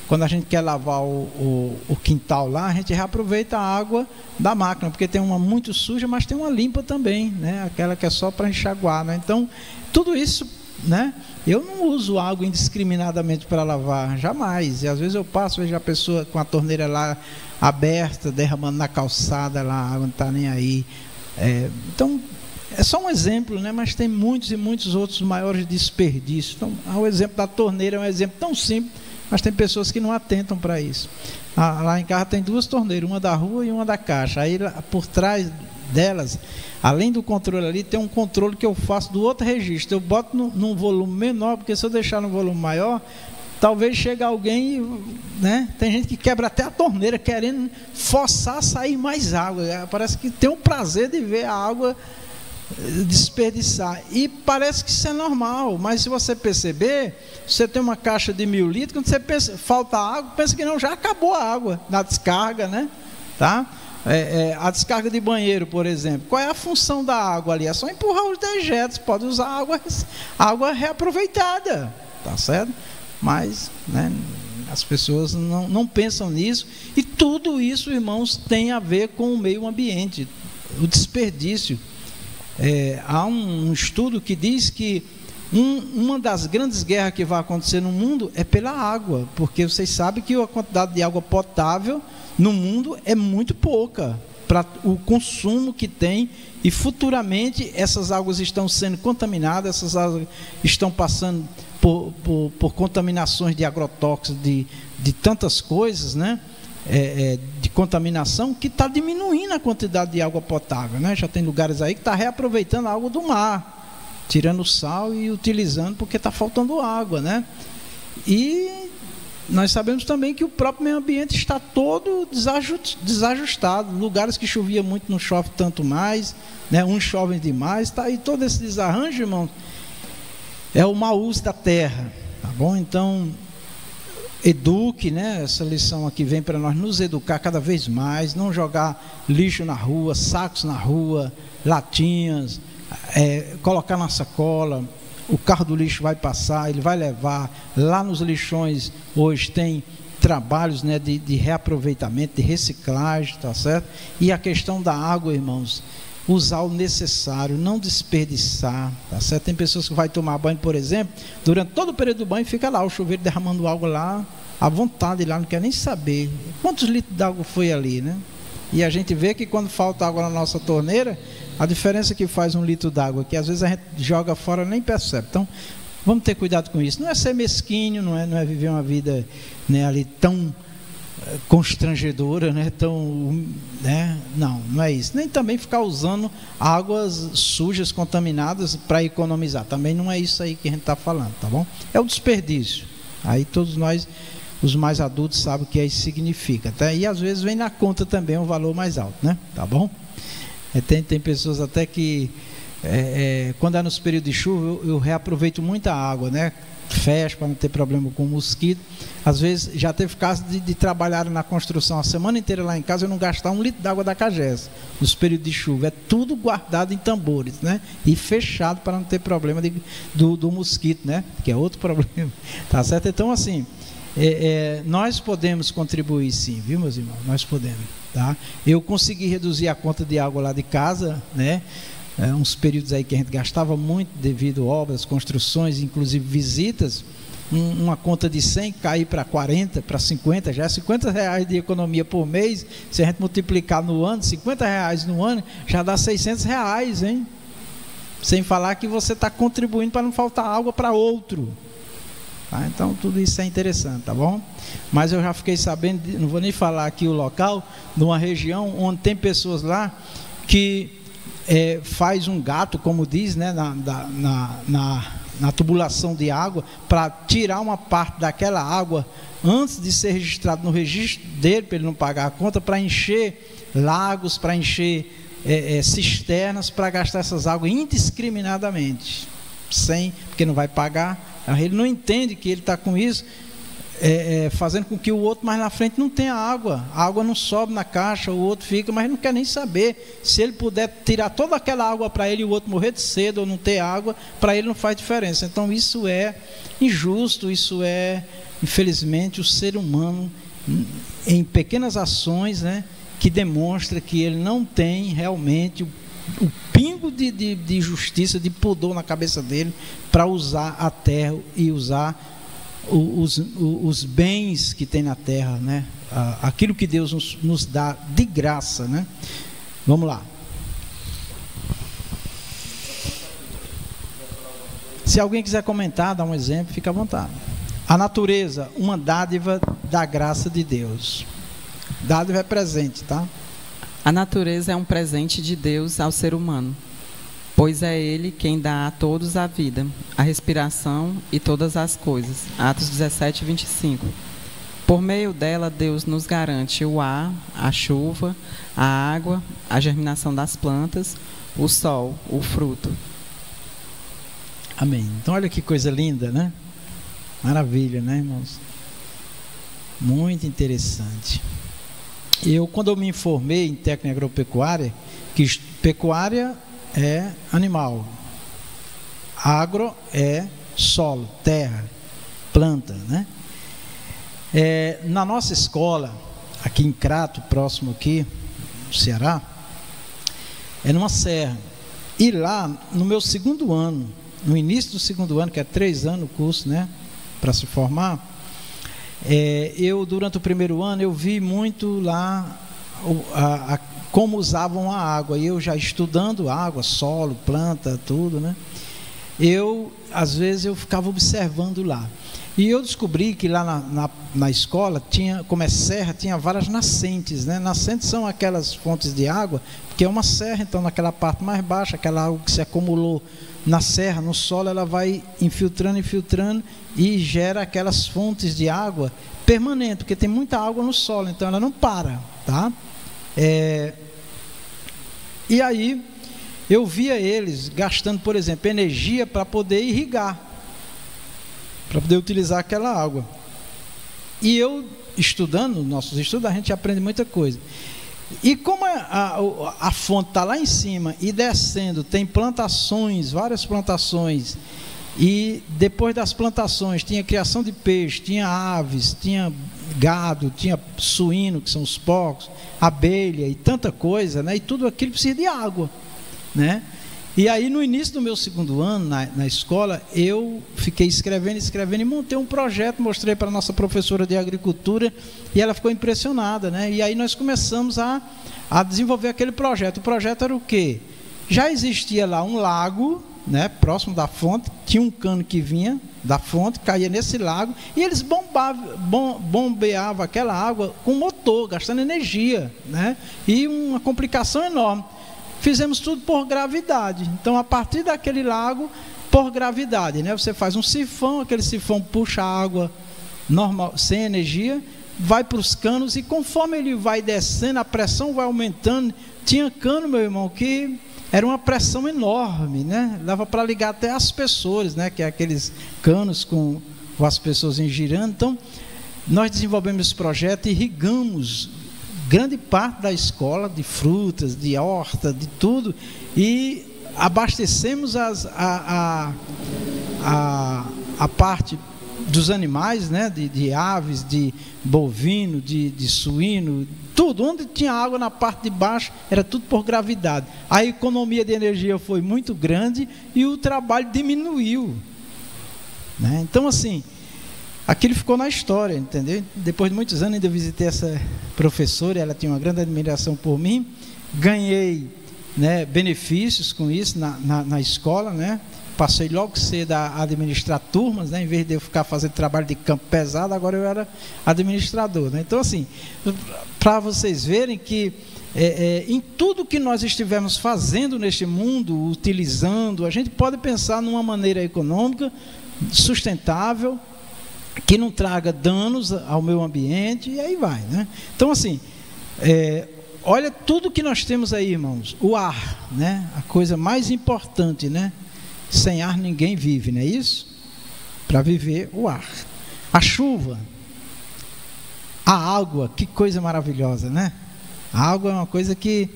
Quando a gente quer lavar o quintal lá, a gente reaproveita a água da máquina, porque tem uma muito suja, mas tem uma limpa também, né? Aquela que é só para enxaguar, né? Então, tudo isso, né? Eu não uso água indiscriminadamente para lavar, jamais. E às vezes eu passo, vejo a pessoa com a torneira lá aberta, derramando na calçada lá, a água não está nem aí. Então, é só um exemplo, né? Mas tem muitos e muitos outros maiores desperdícios. Então, o exemplo da torneira é um exemplo tão simples, mas tem pessoas que não atentam para isso. Lá em casa tem 2 torneiras, uma da rua e uma da caixa. Aí por trás delas, além do controle ali, tem um controle que eu faço do outro registro. Eu boto num volume menor, porque se eu deixar no volume maior, talvez chegue alguém, né? Tem gente que quebra até a torneira, querendo forçar a sair mais água. Parece que tem o prazer de ver a água desperdiçar. E parece que isso é normal, mas se você perceber, você tem uma caixa de 1000 litros, quando você pensa, falta água, pensa que não, já acabou a água na descarga, né? Tá? A descarga de banheiro, por exemplo, qual é a função da água ali? É só empurrar os dejetos, pode usar água reaproveitada, tá certo? Mas, né, as pessoas não pensam nisso, e tudo isso, irmãos, tem a ver com o meio ambiente, o desperdício. Há um estudo que diz que uma das grandes guerras que vai acontecer no mundo é pela água, porque vocês sabem que a quantidade de água potável no mundo é muito pouca para o consumo que tem, e futuramente essas águas estão sendo contaminadas, essas águas estão passando por contaminações de agrotóxicos, de tantas coisas, né? De contaminação, que está diminuindo a quantidade de água potável, né? Já tem lugares aí que está reaproveitando a água do mar, tirando o sal e utilizando porque está faltando água, né? E nós sabemos também que o próprio meio ambiente está todo desajustado. Lugares que chovia muito não chove tanto mais, né? Uns chovem demais, está aí todo esse desarranjo, irmão. É o mau uso da terra, tá bom? Então, eduque, né? Essa lição aqui vem para nós nos educar cada vez mais, não jogar lixo na rua, sacos na rua, latinhas, colocar na sacola. O carro do lixo vai passar, ele vai levar. Lá nos lixões hoje tem trabalhos, né, de reaproveitamento, de reciclagem, tá certo? E a questão da água, irmãos, usar o necessário, não desperdiçar, tá certo? Tem pessoas que vão tomar banho, por exemplo, durante todo o período do banho fica lá o chuveiro derramando água lá, à vontade lá, não quer nem saber quantos litros d'água foi ali, né? E a gente vê que quando falta água na nossa torneira, a diferença que faz 1 litro d'água, que às vezes a gente joga fora nem percebe. Então, vamos ter cuidado com isso. Não é ser mesquinho, não é viver uma vida, né, ali tão constrangedora, né, tão, né, não é isso. Nem também ficar usando águas sujas, contaminadas para economizar. Também não é isso aí que a gente está falando, tá bom? É o desperdício. Aí todos nós, os mais adultos, sabem o que isso significa, tá? E às vezes vem na conta também um valor mais alto, né? Tá bom? Tem pessoas até que quando é nos períodos de chuva eu reaproveito muita água, né? Fecho para não ter problema com mosquito. Às vezes já teve caso de trabalhar na construção a semana inteira lá em casa, eu não gastar 1 litro d'água da Cagés nos períodos de chuva. É tudo guardado em tambores, né? E fechado para não ter problema do mosquito, né? Que é outro problema, tá certo? Então, assim, nós podemos contribuir sim, viu, meus irmãos? Nós podemos. Tá? Eu consegui reduzir a conta de água lá de casa, né? Uns períodos aí que a gente gastava muito devido a obras, construções, inclusive visitas. Uma conta de 100 cair para 40, para 50, já é R$50 de economia por mês. Se a gente multiplicar no ano, R$50 no ano, já dá R$600, hein? Sem falar que você está contribuindo para não faltar água para outro. Tá? Então tudo isso é interessante, tá bom? Mas eu já fiquei sabendo, não vou nem falar aqui o local, de uma região onde tem pessoas lá que faz um gato, como diz, né, na tubulação de água, para tirar uma parte daquela água antes de ser registrado no registro dele, para ele não pagar a conta, para encher lagos, para encher cisternas, para gastar essas águas indiscriminadamente, porque não vai pagar. Ele não entende que ele está com isso, fazendo com que o outro mais na frente não tenha água. A água não sobe na caixa, o outro fica, mas não quer nem saber. Se ele puder tirar toda aquela água para ele e o outro morrer de sede ou não ter água, para ele não faz diferença. Então isso é injusto, isso é, infelizmente, o ser humano em pequenas ações, né, que demonstra que ele não tem realmente o pingo de justiça, de pudor na cabeça dele para usar a terra e usar os bens que tem na terra, né? Aquilo que Deus nos dá de graça, né? Vamos lá. Se alguém quiser comentar, dar um exemplo, fica à vontade. A natureza, uma dádiva da graça de Deus. Dádiva é presente, tá? A natureza é um presente de Deus ao ser humano, pois é Ele quem dá a todos a vida, a respiração e todas as coisas. Atos 17, 25. Por meio dela, Deus nos garante o ar, a chuva, a água, a germinação das plantas, o sol, o fruto. Amém. Então olha que coisa linda, né? Maravilha, né, irmãos? Muito interessante. Quando eu me informei em técnica agropecuária, que pecuária é animal, agro é solo, terra, planta, né? Na nossa escola, aqui em Crato, próximo aqui, no Ceará, é numa serra. E lá, no meu segundo ano, no início do segundo ano, que é 3 anos o curso, né, para se formar, durante o primeiro ano, eu vi muito lá como usavam a água. E eu já estudando água, solo, planta, tudo, né? Às vezes, eu ficava observando lá. E eu descobri que lá na escola, como é serra, tinha várias nascentes, né? Nascentes são aquelas fontes de água, porque é uma serra, então naquela parte mais baixa, aquela água que se acumulou na serra, no solo, ela vai infiltrando e gera aquelas fontes de água permanente, porque tem muita água no solo, então ela não para, tá? E aí eu via eles gastando, por exemplo, energia para poder irrigar, para poder utilizar aquela água. E eu, estudando, nossos estudos, a gente aprende muita coisa. E como a fonte está lá em cima e descendo, tem plantações, várias plantações, e depois das plantações tinha criação de peixe, tinha aves, tinha gado, tinha suíno, que são os porcos, abelha e tanta coisa, né? E tudo aquilo precisa de água, né? E aí no início do meu segundo ano na escola, eu fiquei escrevendo e montei um projeto, mostrei para a nossa professora de agricultura e ela ficou impressionada, né? E aí nós começamos a desenvolver aquele projeto. O projeto era o quê? Já existia lá um lago, né, próximo da fonte, tinha um cano que vinha da fonte, caía nesse lago e eles bombeavam aquela água com motor, gastando energia, né? E uma complicação enorme. Fizemos tudo por gravidade. Então, a partir daquele lago, por gravidade, né? Você faz um sifão, aquele sifão puxa a água normal, sem energia, vai para os canos e conforme ele vai descendo, a pressão vai aumentando. Tinha cano, meu irmão, que era uma pressão enorme, né? Dava para ligar até aspersores, né? Que é aqueles canos com as pessoas girando. Então, nós desenvolvemos esse projeto e irrigamos grande parte da escola de frutas, de horta, de tudo, e abastecemos a parte dos animais, né? De aves, de bovino, de suíno, tudo. Onde tinha água na parte de baixo, era tudo por gravidade. A economia de energia foi muito grande e o trabalho diminuiu, né? Então, assim, aquilo ficou na história, entendeu? Depois de muitos anos, ainda visitei essa professora, ela tinha uma grande admiração por mim, ganhei, né, benefícios com isso na escola, né? Passei logo cedo a administrar turmas, né? Em vez de eu ficar fazendo trabalho de campo pesado, agora eu era administrador, né? Então, assim, para vocês verem que em tudo que nós estivermos fazendo neste mundo, utilizando, a gente pode pensar numa maneira econômica, sustentável, que não traga danos ao meio ambiente, e aí vai, né? Então, assim, olha tudo que nós temos aí, irmãos. O ar, né? A coisa mais importante, né? Sem ar ninguém vive, não é isso? Para viver, o ar. A chuva, a água, que coisa maravilhosa, né? A água é uma coisa que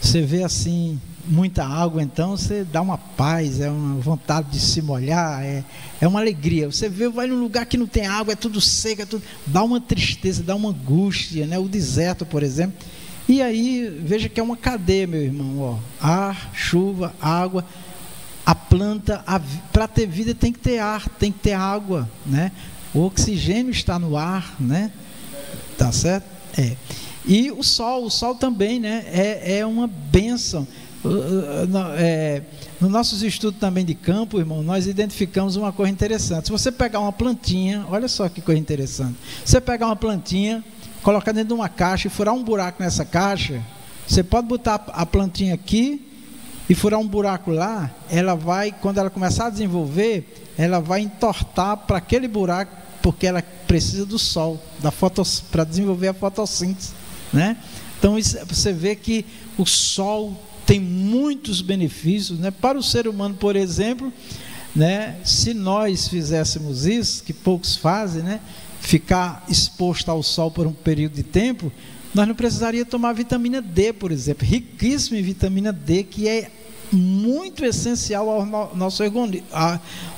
você vê assim, muita água, então você dá uma paz, é uma vontade de se molhar, é uma alegria. Você vê, vai num lugar que não tem água, é tudo seco, dá uma tristeza, dá uma angústia, né? O deserto, por exemplo. E aí, veja que é uma cadeia, meu irmão, ó. Ar, chuva, água. A planta, para ter vida tem que ter ar, tem que ter água, né? O oxigênio está no ar, né? Tá certo? E o sol também, né? É uma bênção. Nos nossos estudos também de campo, irmão, nós identificamos uma coisa interessante. Se você pegar uma plantinha, olha só que coisa interessante. Você pegar uma plantinha, colocar dentro de uma caixa e furar um buraco nessa caixa, você pode botar a plantinha aqui e furar um buraco lá, ela vai, quando ela começar a desenvolver, ela vai entortar para aquele buraco, porque ela precisa do sol, para desenvolver a fotossíntese, né? Então você vê que o sol tem muitos benefícios, né? Para o ser humano, por exemplo, né? Se nós fizéssemos isso, que poucos fazem, né? Ficar exposto ao sol por um período de tempo, nós não precisaríamos tomar vitamina D, por exemplo, riquíssimo em vitamina D, que é muito essencial ao nosso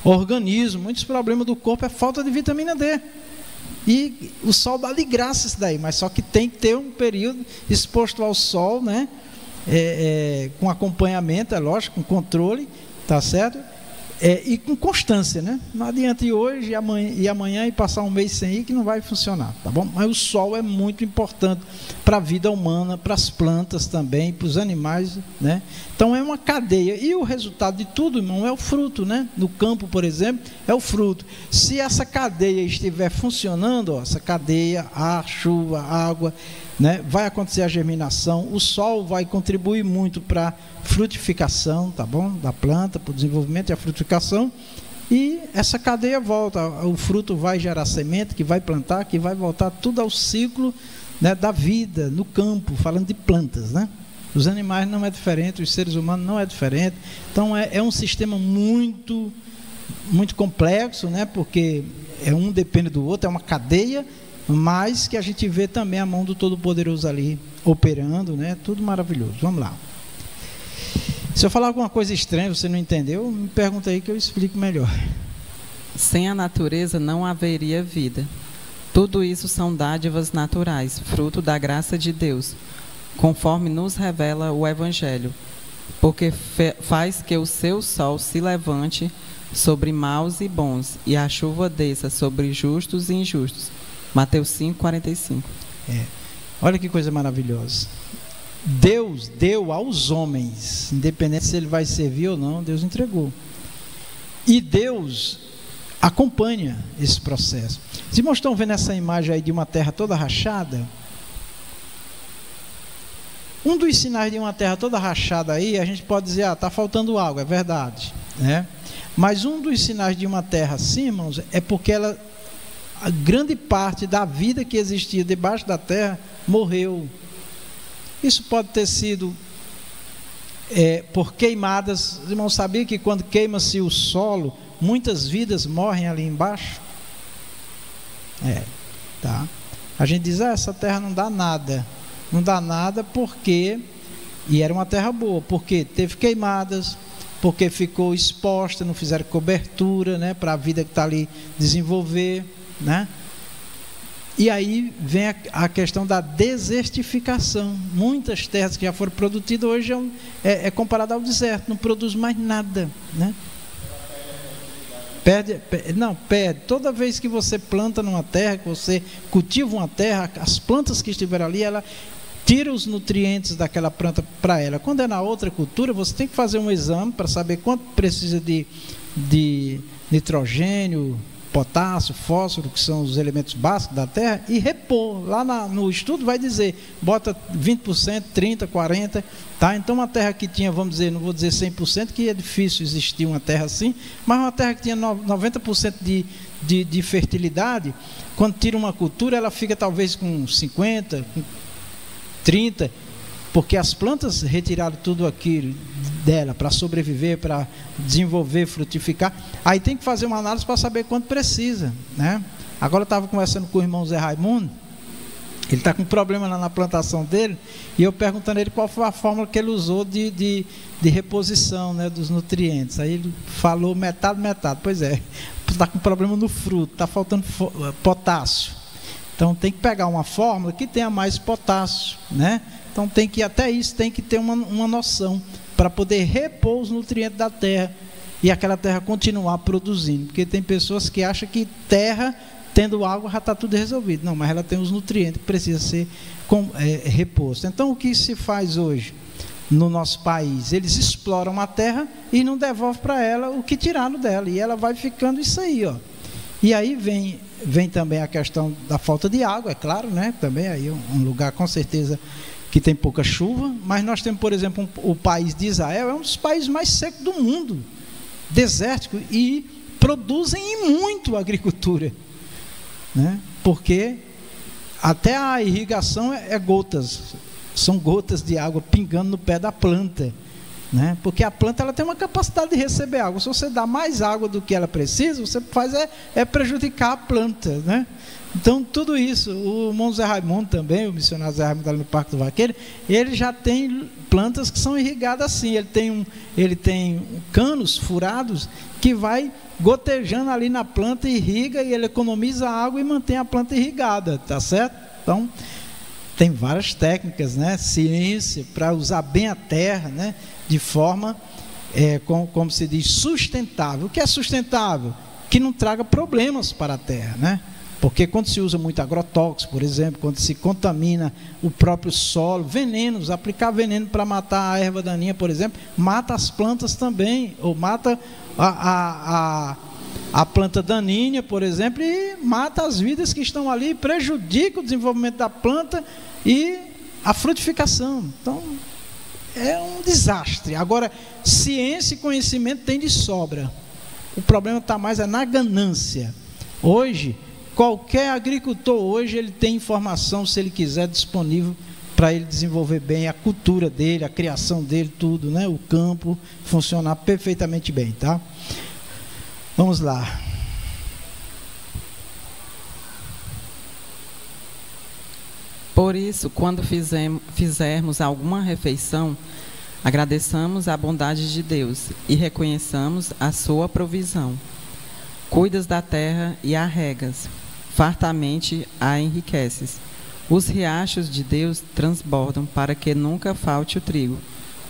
organismo. Muitos problemas do corpo é falta de vitamina D. E o sol dá de graça isso daí, mas só que tem que ter um período exposto ao sol, né? Com acompanhamento, é lógico, com controle, tá certo? E com constância, né? Não adianta ir hoje e amanhã e passar um mês sem ir, que não vai funcionar, tá bom? Mas o sol é muito importante para a vida humana, para as plantas também, para os animais, né? Então é uma cadeia, e o resultado de tudo, irmão, é o fruto, né? No campo, por exemplo, é o fruto. Se essa cadeia estiver funcionando, ó, essa cadeia, ar, chuva, água, né? Vai acontecer a germinação, o sol vai contribuir muito para a frutificação, tá bom? Da planta, para o desenvolvimento e a frutificação, e essa cadeia volta, o fruto vai gerar semente, que vai plantar, que vai voltar tudo ao ciclo, né, da vida no campo, falando de plantas, né? Os animais não é diferente, os seres humanos não é diferente. Então é um sistema muito, muito complexo, né? Porque um depende do outro, é uma cadeia, mas que a gente vê também a mão do Todo-Poderoso ali operando, né? Tudo maravilhoso. Vamos lá. Se eu falar alguma coisa estranha, você não entendeu, me pergunta aí que eu explico melhor. Sem a natureza não haveria vida. Tudo isso são dádivas naturais, fruto da graça de Deus, conforme nos revela o Evangelho, porque faz que o seu sol se levante sobre maus e bons, e a chuva desça sobre justos e injustos. Mateus 5:45. Olha que coisa maravilhosa. Deus deu aos homens, independente se ele vai servir ou não, Deus entregou. E Deus acompanha esse processo. Os irmãos estão vendo essa imagem aí de uma terra toda rachada? Um dos sinais de uma terra toda rachada aí, a gente pode dizer, está faltando água, é verdade, né? Mas um dos sinais de uma terra assim, irmãos, é porque a grande parte da vida que existia debaixo da terra morreu. Isso pode ter sido por queimadas. Os irmãos sabiam que quando queima-se o solo, muitas vidas morrem ali embaixo? Tá. A gente diz, essa terra não dá nada. Não dá nada porque, e era uma terra boa, porque teve queimadas, porque ficou exposta, não fizeram cobertura, né, para a vida que está ali desenvolver, né? E aí vem a questão da desertificação. Muitas terras que já foram produzidas hoje é comparada ao deserto, não produz mais nada, né? Perde. Toda vez que você planta numa terra, que você cultiva uma terra, as plantas que estiveram ali, ela tira os nutrientes daquela planta para ela. Quando é na outra cultura, você tem que fazer um exame para saber quanto precisa de nitrogênio, potássio, fósforo, que são os elementos básicos da terra, e repor. Lá no estudo vai dizer, bota 20%, 30%, 40%, tá? Então uma terra que tinha, vamos dizer, não vou dizer 100%, que é difícil existir uma terra assim, mas uma terra que tinha 90% de fertilidade, quando tira uma cultura, ela fica talvez com 50%, com 30%, porque as plantas retiraram tudo aquilo dela para sobreviver, para desenvolver, frutificar. Aí tem que fazer uma análise para saber quanto precisa, né? Agora eu estava conversando com o irmão Zé Raimundo, ele está com um problema lá na plantação dele, e eu perguntando a ele qual foi a fórmula que ele usou de reposição, né, dos nutrientes. Aí ele falou metade. Pois é, está com problema no fruto, está faltando potássio. Então tem que pegar uma fórmula que tenha mais potássio, né? Então tem que, até isso, tem que ter uma noção para poder repor os nutrientes da terra e aquela terra continuar produzindo. Porque tem pessoas que acham que terra, tendo água, já está tudo resolvido. Não, mas ela tem os nutrientes que precisam ser reposto. Então o que se faz hoje no nosso país? Eles exploram a terra e não devolvem para ela o que tiraram dela. E ela vai ficando isso aí, ó. E aí vem também a questão da falta de água, é claro, né? Também aí um lugar com certeza que tem pouca chuva, mas nós temos, por exemplo, o país de Israel, é um dos países mais secos do mundo, desértico, e produzem muito agricultura, né? Porque até a irrigação é gotas, São gotas de água pingando no pé da planta, né? Porque a planta ela tem uma capacidade de receber água. Se você dá mais água do que ela precisa, você faz prejudicar a planta, né? Então tudo isso, o irmão Zé Raimundo também, o missionário Zé Raimundo ali no Parque do Vaqueiro, ele já tem plantas que são irrigadas assim. Ele tem canos furados que vai gotejando ali na planta, irriga, e ele economiza água e mantém a planta irrigada, tá certo? Então tem várias técnicas, né? Ciência para usar bem a terra, né? De forma, como se diz, sustentável. O que é sustentável? Que não traga problemas para a terra, né? Porque quando se usa muito agrotóxico, por exemplo, quando se contamina o próprio solo, venenos, aplicar veneno para matar a erva daninha, por exemplo, mata as plantas também, ou mata a planta daninha, por exemplo, e mata as vidas que estão ali, prejudica o desenvolvimento da planta e a frutificação. Então, é um desastre. Agora, ciência e conhecimento tem de sobra. O problema está mais na ganância. Hoje, qualquer agricultor hoje, ele tem informação, se ele quiser, disponível para ele desenvolver bem a cultura dele, a criação dele, tudo, né? O campo funcionar perfeitamente bem, tá? Vamos lá. Por isso, quando fizermos alguma refeição, agradeçamos a bondade de Deus e reconheçamos a sua provisão. Cuidas da terra e a regas, fartamente a enriqueces. Os riachos de Deus transbordam para que nunca falte o trigo,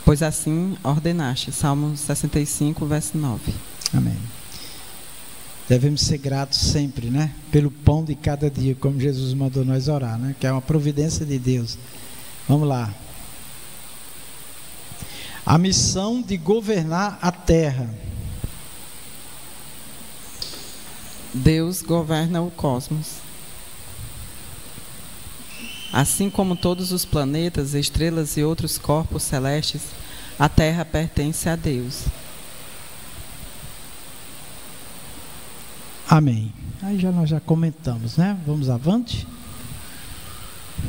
pois assim ordenaste. Salmo 65, verso 9. Amém. Devemos ser gratos sempre, né? Pelo pão de cada dia, como Jesus mandou nós orar, né? Que é uma providência de Deus. Vamos lá. A missão de governar a terra. Deus governa o cosmos. Assim como todos os planetas, estrelas e outros corpos celestes, a terra pertence a Deus. Amém. Aí nós já comentamos, né? Vamos avante.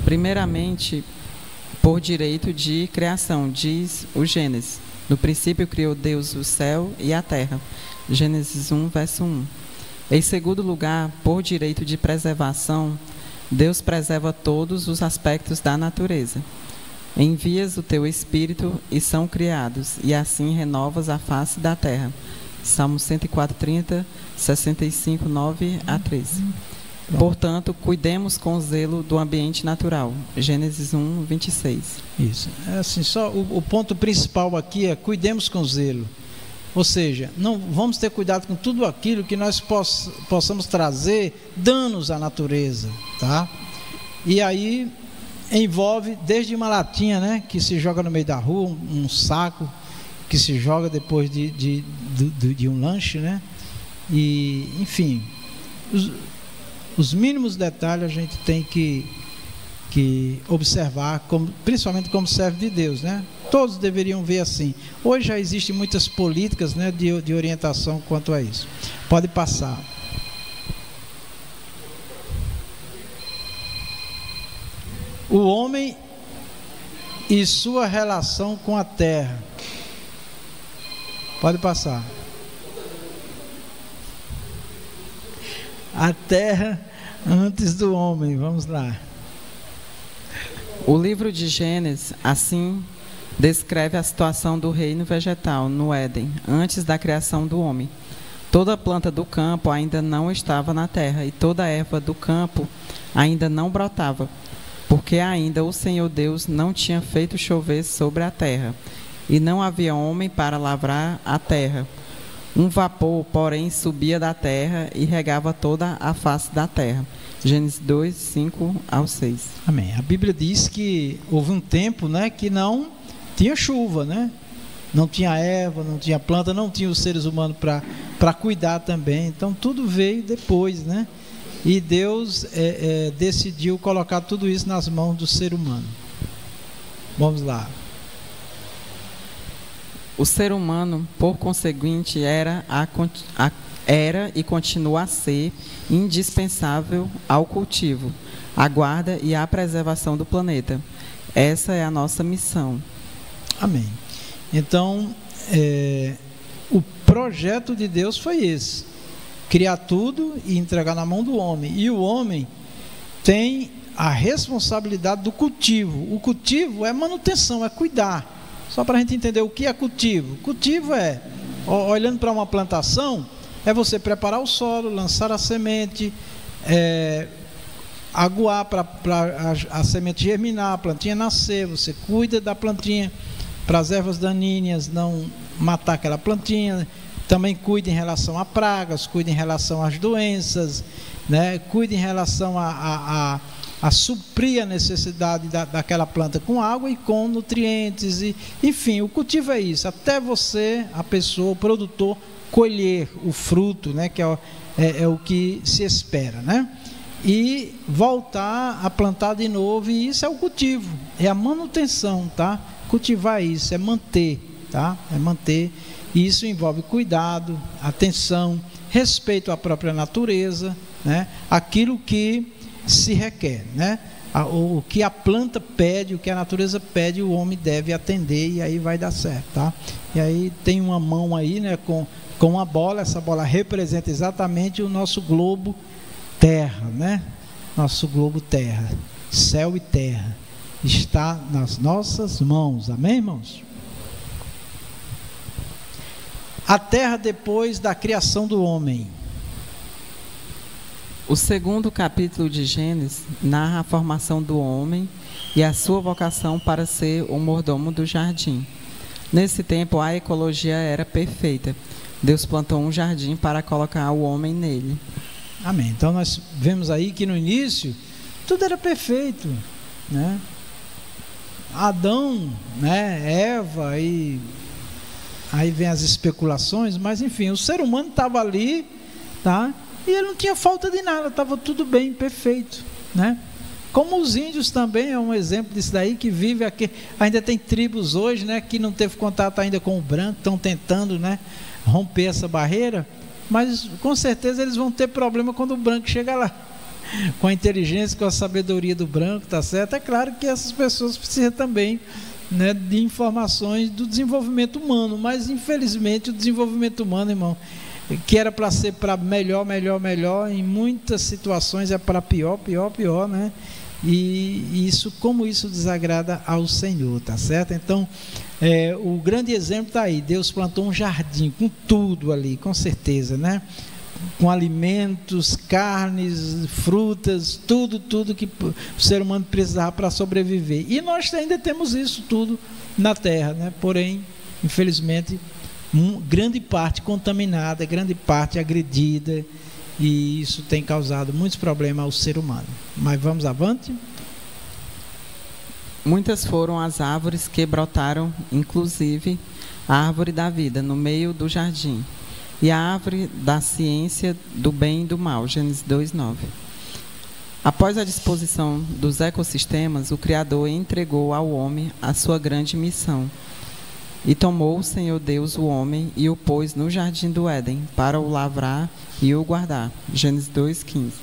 Primeiramente, por direito de criação, diz o Gênesis. No princípio criou Deus o céu e a terra. Gênesis 1, verso 1. Em segundo lugar, por direito de preservação, Deus preserva todos os aspectos da natureza. Envias o teu Espírito e são criados, e assim renovas a face da terra. Salmo 104, 30, 65, 9 a 13. Portanto, cuidemos com zelo do ambiente natural. Gênesis 1, 26. Isso. É assim, só o ponto principal aqui é cuidemos com zelo. Ou seja, não vamos ter cuidado com tudo aquilo que nós possamos trazer danos à natureza, tá? E aí envolve desde uma latinha, né, que se joga no meio da rua, um saco que se joga depois de um lanche, né? E, enfim, os mínimos detalhes a gente tem que observar, principalmente como servo de Deus, né? Todos deveriam ver assim. Hoje já existem muitas políticas, né, de orientação quanto a isso. Pode passar. O homem e sua relação com a terra. Pode passar. A terra antes do homem. Vamos lá. O livro de Gênesis, assim, descreve a situação do reino vegetal no Éden, antes da criação do homem. Toda planta do campo ainda não estava na terra, e toda erva do campo ainda não brotava, porque ainda o Senhor Deus não tinha feito chover sobre a terra, e não havia homem para lavrar a terra. Um vapor, porém, subia da terra e regava toda a face da terra. Gênesis 2, 5 ao 6. Amém. A Bíblia diz que houve um tempo, né, que não tinha chuva, né? Não tinha erva, não tinha planta, não tinha os seres humanos para cuidar também. Então tudo veio depois, né? E Deus decidiu colocar tudo isso nas mãos do ser humano. Vamos lá. O ser humano, por conseguinte, era e continua a ser indispensável ao cultivo, à guarda e à preservação do planeta. Essa é a nossa missão. Amém. Então, o projeto de Deus foi esse: criar tudo e entregar na mão do homem. E o homem tem a responsabilidade do cultivo. O cultivo é manutenção, é cuidar. Só para a gente entender o que é cultivo. Cultivo é, olhando para uma plantação, é você preparar o solo, lançar a semente, aguar para a semente germinar, a plantinha nascer, você cuida da plantinha para as ervas daninhas não matar aquela plantinha, também cuida em relação a pragas, cuida em relação às doenças, né? Cuida em relação a suprir a necessidade daquela planta com água e com nutrientes, enfim, o cultivo é isso, até você, a pessoa, o produtor, colher o fruto, né? Que é o que se espera, né? E voltar a plantar de novo, e isso é o cultivo, é a manutenção, tá? Cultivar isso, é manter, tá? É manter, e isso envolve cuidado, atenção, respeito à própria natureza, né? Aquilo que se requer, né? O que a planta pede, o que a natureza pede, o homem deve atender, e aí vai dar certo, tá? E aí tem uma mão aí, né, com uma bola, essa bola representa exatamente o nosso globo terra, né? Nosso globo terra, céu e terra, está nas nossas mãos, amém, irmãos? A terra depois da criação do homem. O segundo capítulo de Gênesis narra a formação do homem e a sua vocação para ser o mordomo do jardim. Nesse tempo, a ecologia era perfeita. Deus plantou um jardim para colocar o homem nele. Amém. Então nós vemos aí que no início tudo era perfeito, né? Adão, né? Eva, e aí vem as especulações, mas enfim, o ser humano estava ali, tá? E ele não tinha falta de nada, estava tudo bem, perfeito, né? Como os índios também é um exemplo disso daí, que vive aqui, ainda tem tribos hoje, né, que não teve contato ainda com o branco, estão tentando, né, romper essa barreira, mas com certeza eles vão ter problema quando o branco chega lá, com a inteligência, com a sabedoria do branco, tá certo? É claro que essas pessoas precisam também, né, de informações do desenvolvimento humano, mas infelizmente o desenvolvimento humano, irmão, que era para ser para melhor, em muitas situações é para pior, né? E isso, como isso desagrada ao Senhor, tá certo? Então, o grande exemplo está aí. Deus plantou um jardim com tudo ali, com certeza, né? Com alimentos, carnes, frutas, tudo que o ser humano precisava para sobreviver. E nós ainda temos isso tudo na terra, né? Porém, infelizmente, grande parte contaminada, grande parte agredida, e isso tem causado muitos problemas ao ser humano. Mas vamos avante. Muitas foram as árvores que brotaram, inclusive a árvore da vida no meio do jardim, e a árvore da ciência do bem e do mal, Gênesis 2:9. Após a disposição dos ecossistemas, o Criador entregou ao homem a sua grande missão. E tomou o Senhor Deus o homem e o pôs no jardim do Éden para o lavrar e o guardar. Gênesis 2:15.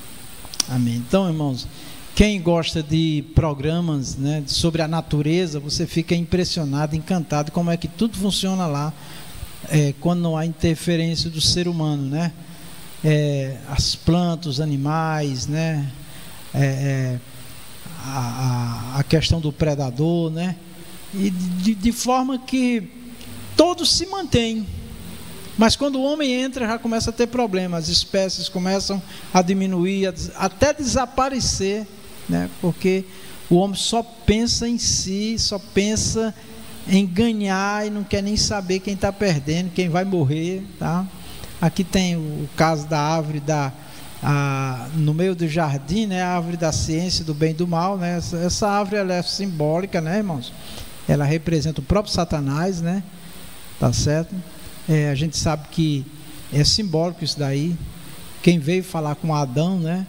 Amém. Então, irmãos, quem gosta de programas, né, sobre a natureza, você fica impressionado, encantado como é que tudo funciona lá, quando não há interferência do ser humano, né? As plantas, os animais, né? A questão do predador, né? E de forma que todos se mantêm, mas quando o homem entra já começa a ter problemas, as espécies começam a diminuir, até desaparecer, né? Porque o homem só pensa em si, só pensa em ganhar e não quer nem saber quem está perdendo, quem vai morrer, tá? Aqui tem o caso da árvore no meio do jardim, né? A árvore da ciência do bem e do mal, né? Essa árvore ela é simbólica, né, irmãos? Ela representa o próprio Satanás, né? Tá certo? A gente sabe que é simbólico isso daí. Quem veio falar com Adão, né?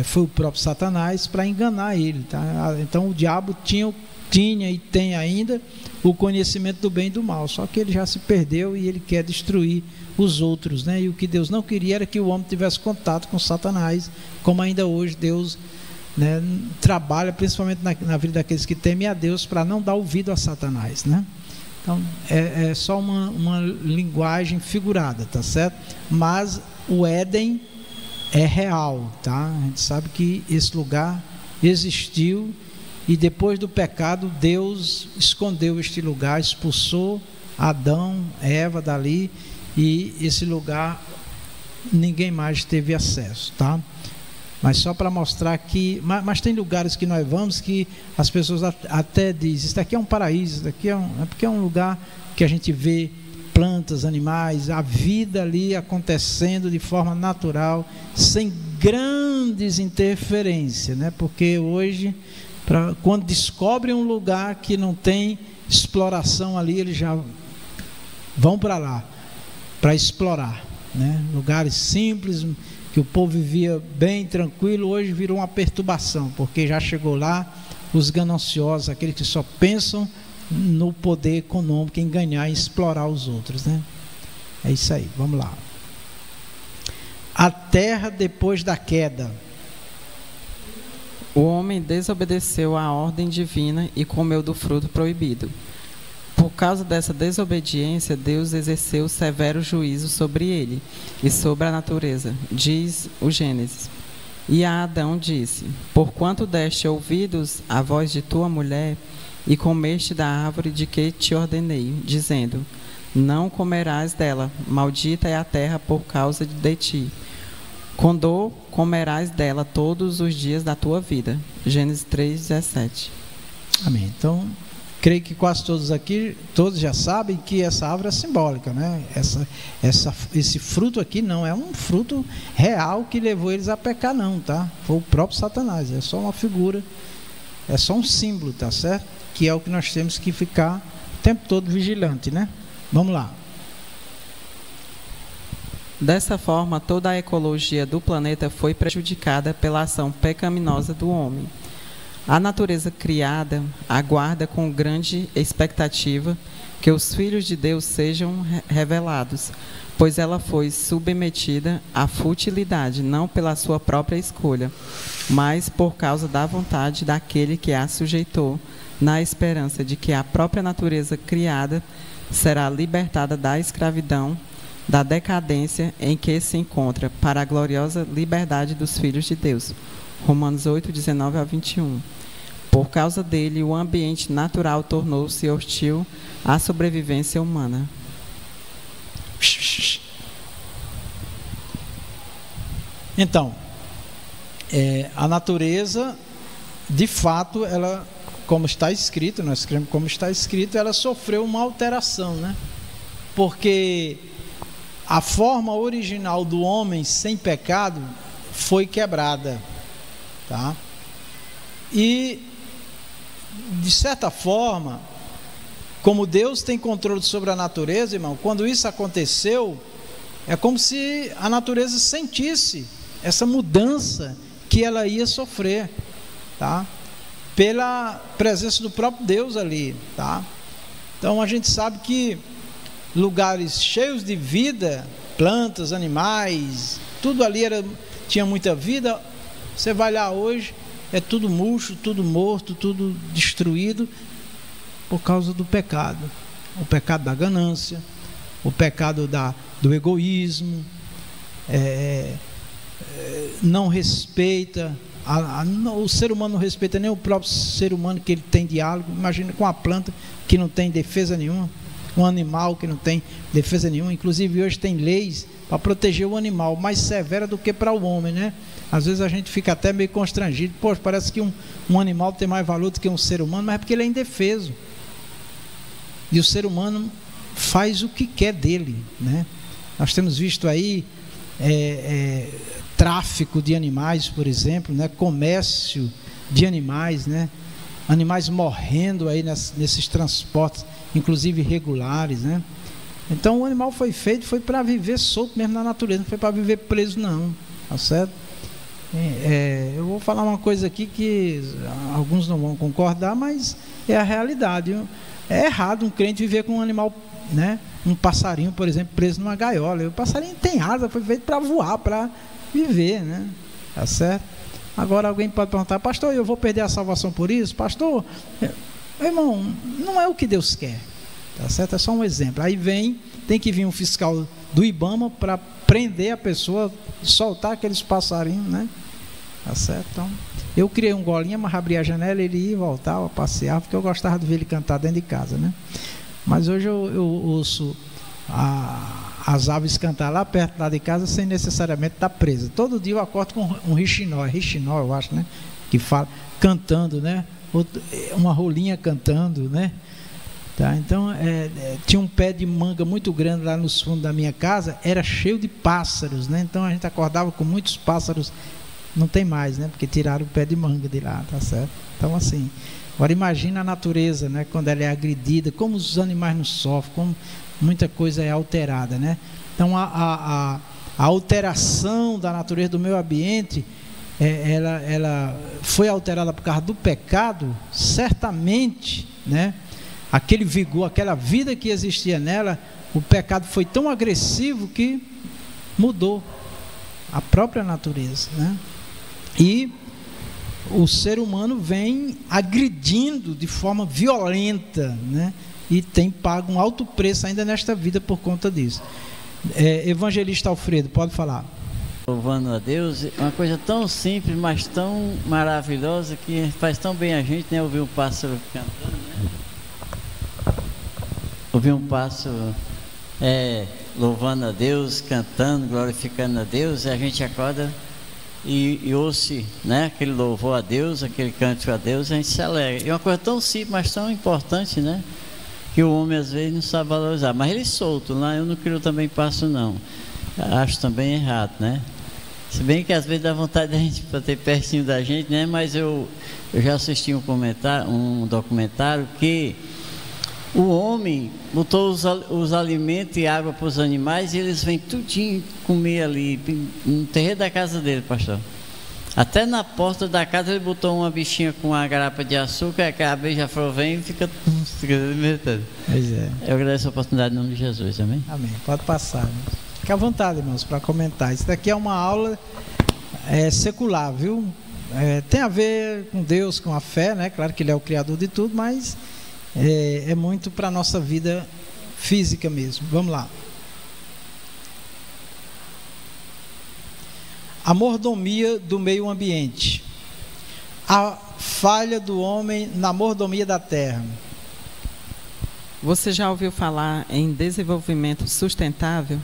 Foi o próprio Satanás para enganar ele, tá? Então o diabo tinha e tem ainda o conhecimento do bem e do mal, só que ele já se perdeu e ele quer destruir os outros, né? E o que Deus não queria era que o homem tivesse contato com Satanás, como ainda hoje Deus né, trabalha principalmente na vida daqueles que temem a Deus para não dar ouvido a Satanás, né? Então é só uma linguagem figurada, tá certo? Mas o Éden é real, tá? A gente sabe que esse lugar existiu e depois do pecado Deus escondeu este lugar, expulsou Adão, Eva dali, e esse lugar ninguém mais teve acesso, tá? Mas só para mostrar que, mas tem lugares que nós vamos que as pessoas até dizem, isso daqui é um paraíso, isso daqui é porque é um lugar que a gente vê plantas, animais, a vida ali acontecendo de forma natural, sem grandes interferências, né? Porque hoje, quando descobrem um lugar que não tem exploração ali, eles já vão para lá, para explorar, né? Lugares simples, que o povo vivia bem, tranquilo, hoje virou uma perturbação, porque já chegou lá os gananciosos, aqueles que só pensam no poder econômico, em ganhar e explorar os outros, né? É isso aí, vamos lá. A terra depois da queda. O homem desobedeceu à ordem divina e comeu do fruto proibido. Por causa dessa desobediência, Deus exerceu severo juízo sobre ele e sobre a natureza, diz o Gênesis. E a Adão disse: porquanto deste ouvidos à voz de tua mulher e comeste da árvore de que te ordenei, dizendo: não comerás dela, maldita é a terra por causa de ti. Com dor comerás dela todos os dias da tua vida. Gênesis 3:17. Amém. Então, creio que quase todos aqui, todos já sabem que essa árvore é simbólica, né? Esse fruto aqui não é um fruto real que levou eles a pecar, não, tá? Foi o próprio Satanás, é só uma figura, é só um símbolo, tá certo? Que é o que nós temos que ficar o tempo todo vigilante, né? Vamos lá. Dessa forma, toda a ecologia do planeta foi prejudicada pela ação pecaminosa do homem. A natureza criada aguarda com grande expectativa que os filhos de Deus sejam revelados, pois ela foi submetida à futilidade, não pela sua própria escolha, mas por causa da vontade daquele que a sujeitou, na esperança de que a própria natureza criada será libertada da escravidão, da decadência em que se encontra, para a gloriosa liberdade dos filhos de Deus. Romanos 8:19-21. Por causa dele, o ambiente natural tornou-se hostil à sobrevivência humana. Então, a natureza, de fato, ela, como está escrito, nós escrevemos como está escrito, ela sofreu uma alteração, né? Porque a forma original do homem sem pecado foi quebrada, tá? E, de certa forma, como Deus tem controle sobre a natureza, irmão, quando isso aconteceu, é como se a natureza sentisse essa mudança que ela ia sofrer, tá? Pela presença do próprio Deus ali, tá? Então a gente sabe que lugares cheios de vida, plantas, animais, tudo ali tinha muita vida. Você vai lá hoje, é tudo murcho, tudo morto, tudo destruído, por causa do pecado. O pecado da ganância, o pecado do egoísmo, não respeita, o ser humano não respeita nem o próprio ser humano que ele tem diálogo. Imagina com a planta que não tem defesa nenhuma, um animal que não tem defesa nenhuma. Inclusive hoje tem leis para proteger o animal, mais severa do que para o homem, né? Às vezes a gente fica até meio constrangido, poxa, parece que um animal tem mais valor do que um ser humano, mas é porque ele é indefeso, e o ser humano faz o que quer dele, né? Nós temos visto aí tráfico de animais, por exemplo, né? Comércio de animais, né? Animais morrendo aí nesses transportes, inclusive irregulares, né? Então o animal foi feito, foi para viver solto mesmo na natureza, não foi para viver preso, não, tá certo? Eu vou falar uma coisa aqui que alguns não vão concordar, mas é a realidade. É errado um crente viver com um animal, né? Um passarinho, por exemplo, preso numa gaiola. O passarinho tem asa, foi feito para voar, para viver, né? Tá certo? Agora alguém pode perguntar: pastor, eu vou perder a salvação por isso? Pastor, irmão, não é o que Deus quer, tá certo? É só um exemplo. Aí tem que vir um fiscal do IBAMA para prender a pessoa, soltar aqueles passarinhos, né? Tá certo? Então, eu criei um golinha, mas abria a janela, ele ia e voltava, passear, porque eu gostava de ver ele cantar dentro de casa, né? Mas hoje eu ouço as aves cantar lá perto lá de casa sem necessariamente estar presa. Todo dia eu acordo com um rixinó, eu acho, né? Que fala, cantando, né? Uma rolinha cantando, né? Tá? Então, tinha um pé de manga muito grande lá nos fundos da minha casa, era cheio de pássaros, né? Então a gente acordava com muitos pássaros. Não tem mais, né? Porque tiraram o pé de manga de lá, tá certo? Então, assim, agora imagina a natureza, né? Quando ela é agredida, como os animais não sofrem, como muita coisa é alterada, né? Então, a alteração da natureza do meio ambiente, ela foi alterada por causa do pecado, certamente, né? Aquele vigor, aquela vida que existia nela, o pecado foi tão agressivo que mudou a própria natureza, né? E o ser humano vem agredindo de forma violenta, né? E tem pago um alto preço ainda nesta vida por conta disso. Evangelista Alfredo, pode falar. Louvando a Deus, uma coisa tão simples, mas tão maravilhosa, que faz tão bem a gente, né? Ouvir um pássaro cantando, né? Ouvir um pássaro louvando a Deus, cantando, glorificando a Deus, e a gente acorda e ouve, né, aquele louvor a Deus, aquele cântico a Deus, a gente se alegra. E uma coisa tão simples, mas tão importante, né, que o homem às vezes não sabe valorizar. Mas ele solto lá, eu não crio também passo não, acho também errado, né? Se bem que às vezes dá vontade da gente ter pertinho da gente, né? Mas eu já assisti um documentário que o homem botou os alimentos e água para os animais, e eles vêm tudinho comer ali no terreiro da casa dele, pastor. Até na porta da casa ele botou uma bichinha com uma garapa de açúcar, que a beija-flor vem e fica alimentando. Pois é. Eu agradeço a oportunidade em nome de Jesus, amém? Amém. Pode passar. Fique à vontade, irmãos, para comentar. Isso daqui é uma aula secular, viu? Tem a ver com Deus, com a fé, né? Claro que Ele é o Criador de tudo, mas é muito para a nossa vida física mesmo. Vamos lá. A mordomia do meio ambiente. A falha do homem na mordomia da terra. Você já ouviu falar em desenvolvimento sustentável?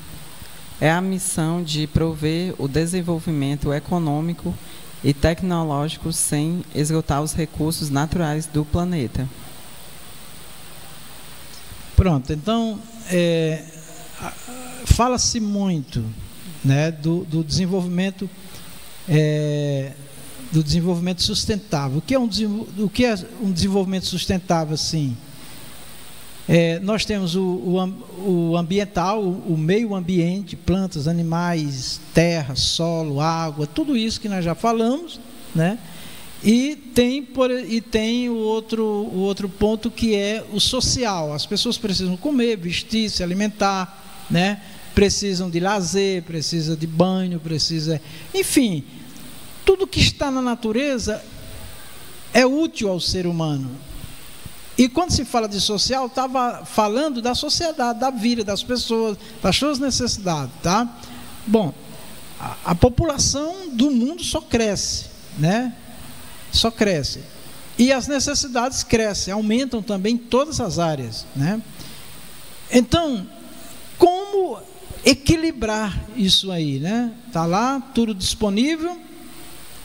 É a missão de prover o desenvolvimento econômico e tecnológico sem esgotar os recursos naturais do planeta. Pronto, então fala-se muito, né, do desenvolvimento sustentável. O que é um desenvolvimento sustentável? Assim, nós temos o ambiental, o meio ambiente, plantas, animais, terra, solo, água, tudo isso que nós já falamos, né? E tem o outro ponto, que é o social. As pessoas precisam comer, vestir, se alimentar, né? Precisam de lazer, precisam de banho, enfim, tudo que está na natureza é útil ao ser humano. E quando se fala de social, estava falando da sociedade, da vida das pessoas, das suas necessidades, tá? Bom, a população do mundo só cresce, né? Só cresce. E as necessidades crescem, aumentam também em todas as áreas, né? Então, como equilibrar isso aí, né? Está lá tudo disponível,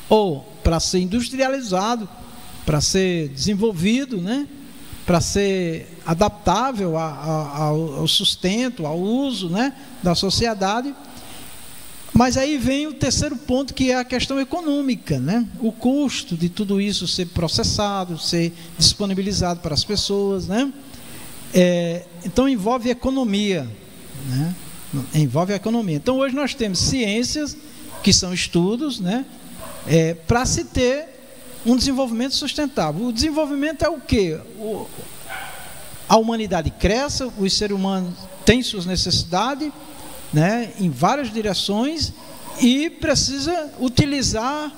ou para ser industrializado, para ser desenvolvido, né? Para ser adaptável ao sustento, ao uso, né, da sociedade. Mas aí vem o terceiro ponto, que é a questão econômica, né? O custo de tudo isso ser processado, ser disponibilizado para as pessoas, né? Então envolve economia, né? Envolve a economia. Então hoje nós temos ciências, que são estudos, né? Para se ter um desenvolvimento sustentável. O desenvolvimento é o quê? A humanidade cresce, os seres humanos têm suas necessidades, né, em várias direções, e precisa utilizar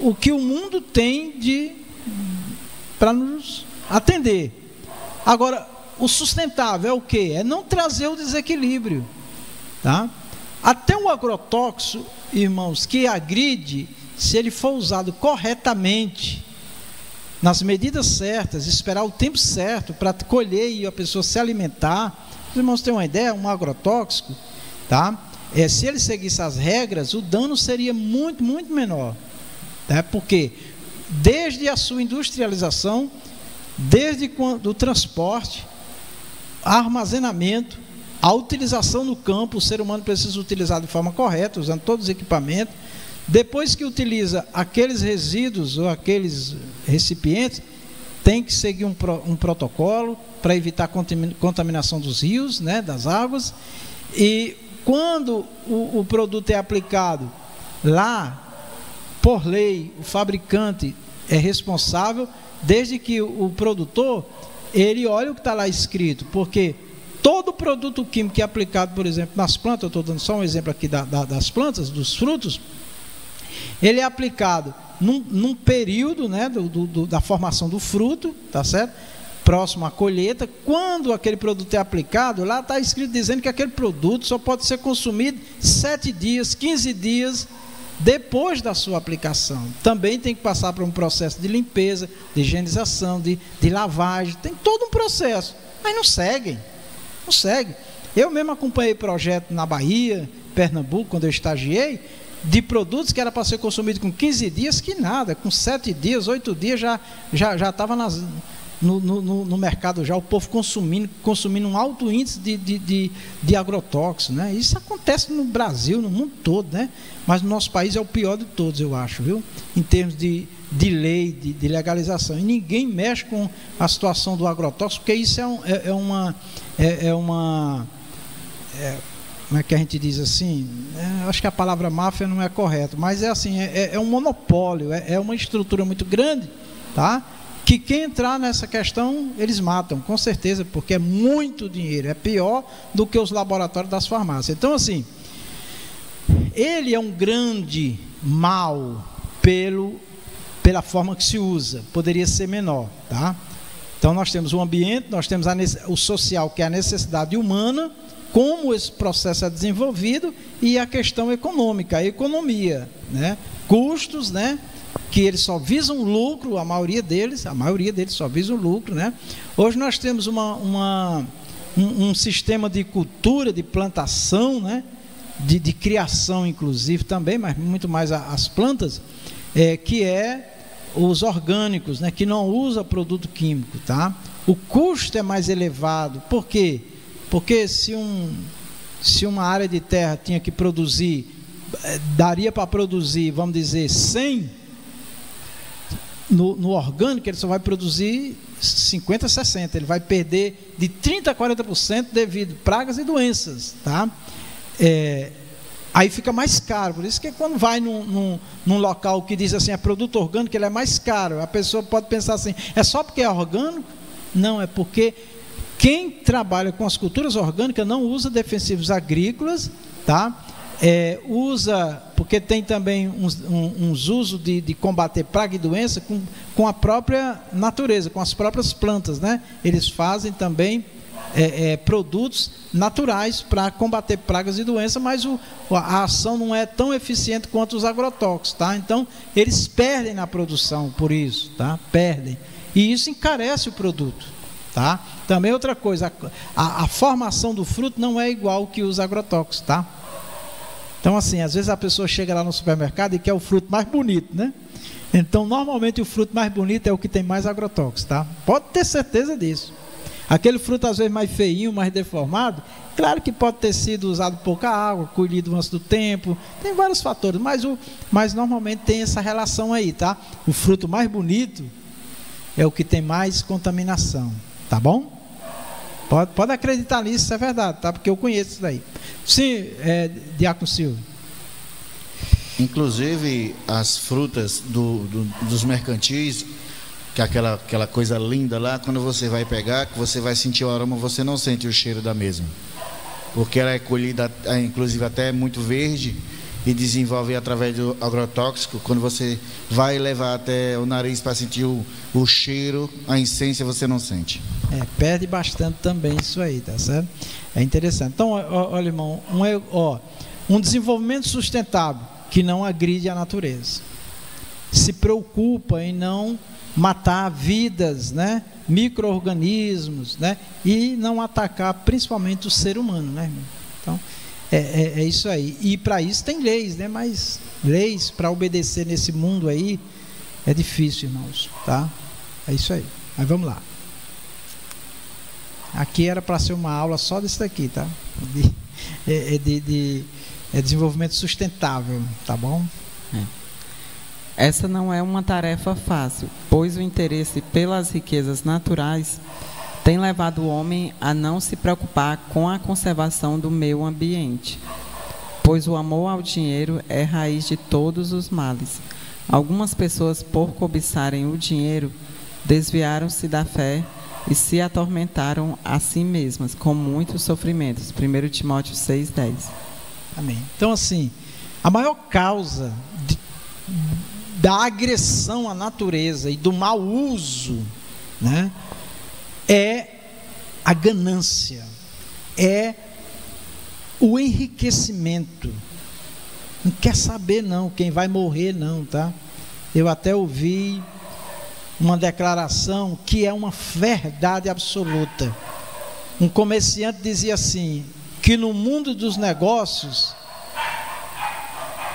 o que o mundo tem para nos atender. Agora, o sustentável é o quê? É não trazer o desequilíbrio, tá? Até o agrotóxico, irmãos, que agride, se ele for usado corretamente, nas medidas certas, esperar o tempo certo para colher e a pessoa se alimentar. Os irmãos têm uma ideia, um agrotóxico, tá? Se ele seguisse as regras, o dano seria muito, muito menor, tá? Porque desde a sua industrialização, desde o transporte, armazenamento, a utilização no campo, o ser humano precisa utilizar de forma correta, usando todos os equipamentos. Depois que utiliza aqueles resíduos ou aqueles recipientes, tem que seguir um protocolo para evitar contaminação dos rios, né, das águas. E quando o produto é aplicado lá, por lei, o fabricante é responsável, desde que o produtor, ele olha o que está lá escrito, porque todo produto químico que é aplicado, por exemplo, nas plantas, eu estou dando só um exemplo aqui das plantas, dos frutos, ele é aplicado num período, né, da formação do fruto, tá certo? Próximo à colheita. Quando aquele produto é aplicado, lá está escrito dizendo que aquele produto só pode ser consumido 7 dias, 15 dias depois da sua aplicação. Também tem que passar por um processo de limpeza, de higienização, de lavagem, tem todo um processo, mas não seguem. Eu mesmo acompanhei projeto na Bahia, Pernambuco, quando eu estagiei, de produtos que era para ser consumido com 15 dias, que nada, com 7 dias, 8 dias já estava no mercado, já o povo consumindo um alto índice de agrotóxicos, né? Isso acontece no Brasil, no mundo todo, né? Mas no nosso país é o pior de todos, eu acho, viu? Em termos de lei, de legalização. E ninguém mexe com a situação do agrotóxico, porque isso como é que a gente diz assim? Acho que a palavra máfia não é correta, mas é assim, é um monopólio, é uma estrutura muito grande, tá? Que quem entrar nessa questão, eles matam, com certeza, porque é muito dinheiro, é pior do que os laboratórios das farmácias. Então, assim, ele é um grande mal pela forma que se usa, poderia ser menor, tá? Então, nós temos o ambiente, nós temos o social, que é a necessidade humana, como esse processo é desenvolvido, e a questão econômica, a economia, né? Custos, né? Que eles só visam lucro, a maioria deles só visam lucro, né? Hoje nós temos um sistema de cultura, de plantação, né? De criação, inclusive, também, mas muito mais as plantas, que é os orgânicos, né? Que não usa produto químico, tá? O custo é mais elevado. Por quê? Porque se uma área de terra tinha que produzir, daria para produzir, vamos dizer, 100, no orgânico ele só vai produzir 50, 60, ele vai perder de 30% a 40% devido a pragas e doenças, tá? Aí fica mais caro. Por isso que quando vai num local que diz assim, é produto orgânico, ele é mais caro. A pessoa pode pensar assim, é só porque é orgânico? Não, é porque quem trabalha com as culturas orgânicas não usa defensivos agrícolas, tá? Usa, porque tem também uns usos de combater praga e doença com a própria natureza, com as próprias plantas, né? Eles fazem também produtos naturais para combater pragas e doenças, mas a ação não é tão eficiente quanto os agrotóxicos, tá? Então, eles perdem na produção por isso, tá? Perdem. E isso encarece o produto, tá? Também outra coisa, a formação do fruto não é igual que os agrotóxicos, tá? Então, assim, às vezes a pessoa chega lá no supermercado e quer o fruto mais bonito, né? Então, normalmente o fruto mais bonito é o que tem mais agrotóxicos, tá? Pode ter certeza disso. Aquele fruto às vezes mais feinho, mais deformado, claro que pode ter sido usado pouca água, colhido antes do tempo, tem vários fatores, mas normalmente tem essa relação aí, tá? O fruto mais bonito é o que tem mais contaminação, tá bom? Pode acreditar nisso, isso é verdade, tá? Porque eu conheço isso daí. Sim, Diácono Silvio. Inclusive as frutas dos mercantis, que é aquela coisa linda lá, quando você vai pegar, que você vai sentir o aroma, você não sente o cheiro da mesma, porque ela é colhida, inclusive até muito verde, e desenvolve através do agrotóxico. Quando você vai levar até o nariz para sentir o cheiro, a essência você não sente. Perde bastante também isso aí, tá certo? É interessante. Então, olha, irmão, um desenvolvimento sustentável que não agride a natureza. Se preocupa em não matar vidas, né? Micro-organismos, né? E não atacar principalmente o ser humano, né, irmão? Então, é isso aí. E para isso tem leis, né? Mas leis para obedecer nesse mundo aí é difícil, irmãos, tá? É isso aí. Mas vamos lá. Aqui era para ser uma aula só disso daqui, tá? De desenvolvimento sustentável, tá bom? Essa não é uma tarefa fácil, pois o interesse pelas riquezas naturais tem levado o homem a não se preocupar com a conservação do meio ambiente, pois o amor ao dinheiro é raiz de todos os males. Algumas pessoas, por cobiçarem o dinheiro, desviaram-se da fé e se atormentaram a si mesmas com muitos sofrimentos. 1 Timóteo 6,10. Amém. Então, assim, a maior causa da agressão à natureza e do mau uso, né, é a ganância, é o enriquecimento. Não quer saber não, quem vai morrer não, tá? Eu até ouvi uma declaração que é uma verdade absoluta. Um comerciante dizia assim, que no mundo dos negócios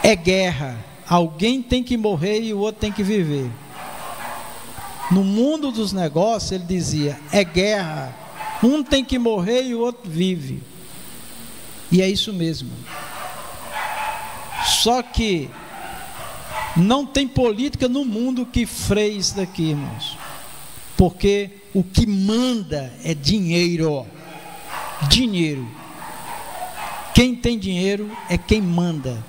é guerra. Alguém tem que morrer e o outro tem que viver. No mundo dos negócios, ele dizia, é guerra. Um tem que morrer e o outro vive. E é isso mesmo. Só que não tem política no mundo que freie isso daqui, irmãos. Porque o que manda é dinheiro. Dinheiro. Quem tem dinheiro é quem manda.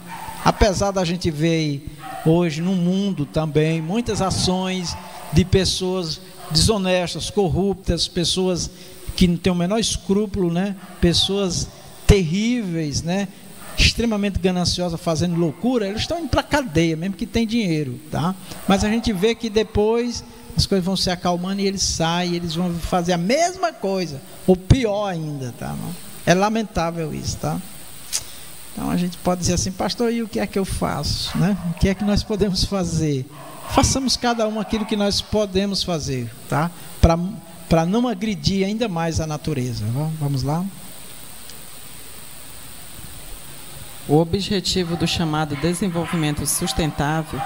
Apesar da gente ver hoje no mundo também muitas ações de pessoas desonestas, corruptas, pessoas que não têm o menor escrúpulo, né? Pessoas terríveis, né? Extremamente gananciosas, fazendo loucura, eles estão indo para a cadeia, mesmo que tem dinheiro, tá? Mas a gente vê que depois as coisas vão se acalmando e eles saem, eles vão fazer a mesma coisa, ou pior ainda, tá? É lamentável isso, tá? Então a gente pode dizer assim, pastor, e o que é que eu faço, né? O que é que nós podemos fazer? Façamos cada um aquilo que nós podemos fazer, tá? Para não agredir ainda mais a natureza. Vamos lá? O objetivo do chamado desenvolvimento sustentável,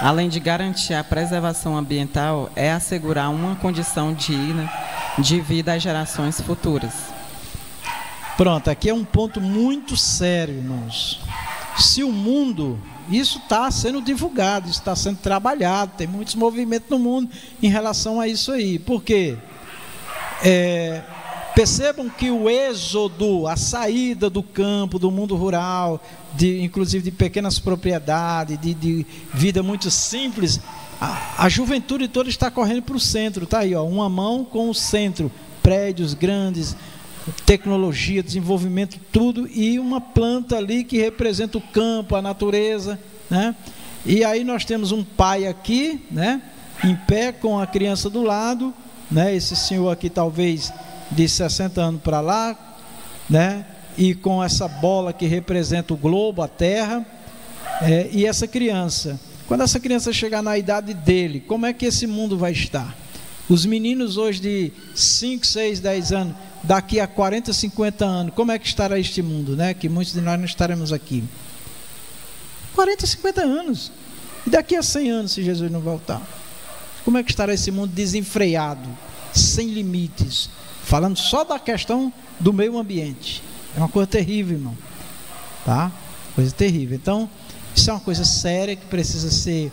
além de garantir a preservação ambiental, é assegurar uma condição digna de vida às gerações futuras. Pronto, aqui é um ponto muito sério, irmãos. Se o mundo, isso está sendo divulgado, isso está sendo trabalhado, tem muitos movimentos no mundo em relação a isso aí. Por quê? Percebam que o êxodo, a saída do campo, do mundo rural, inclusive de pequenas propriedades, de vida muito simples, a juventude toda está correndo para o centro, tá aí, ó, uma mão com o centro, prédios grandes, tecnologia, desenvolvimento, tudo, e uma planta ali que representa o campo, a natureza, né? E aí nós temos um pai aqui, né, em pé com a criança do lado, né, esse senhor aqui talvez de 60 anos para lá, né, e com essa bola que representa o globo, a terra, e essa criança, quando essa criança chegar na idade dele, como é que esse mundo vai estar? Os meninos hoje de 5, 6, 10 anos, daqui a 40, 50 anos, como é que estará este mundo, né? Que muitos de nós não estaremos aqui. 40, 50 anos. E daqui a 100 anos, se Jesus não voltar? Como é que estará esse mundo desenfreado, sem limites? Falando só da questão do meio ambiente. É uma coisa terrível, irmão. Tá? Coisa terrível. Então, isso é uma coisa séria que precisa ser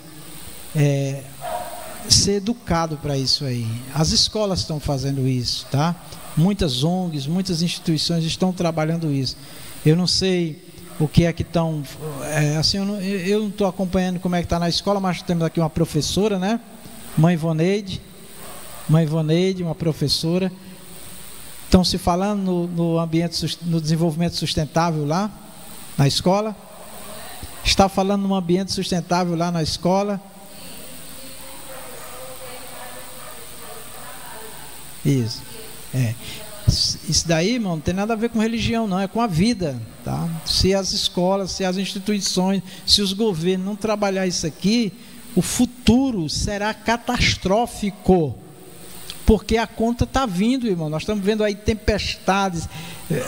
educado para isso aí. As escolas estão fazendo isso, tá? Muitas ONGs, muitas instituições estão trabalhando isso. Eu não sei o que é que estão... assim, eu não estou acompanhando como é que está na escola, mas temos aqui uma professora, né? Mãe Ivoneide, uma professora. Estão se falando no desenvolvimento sustentável lá, na escola. está falando num ambiente sustentável lá na escola. Isso. Isso daí, irmão, não tem nada a ver com religião, não, é com a vida, tá? Se as escolas, se as instituições, se os governos não trabalhar isso aqui, o futuro será catastrófico, porque a conta está vindo, irmão. Nós estamos vendo aí tempestades,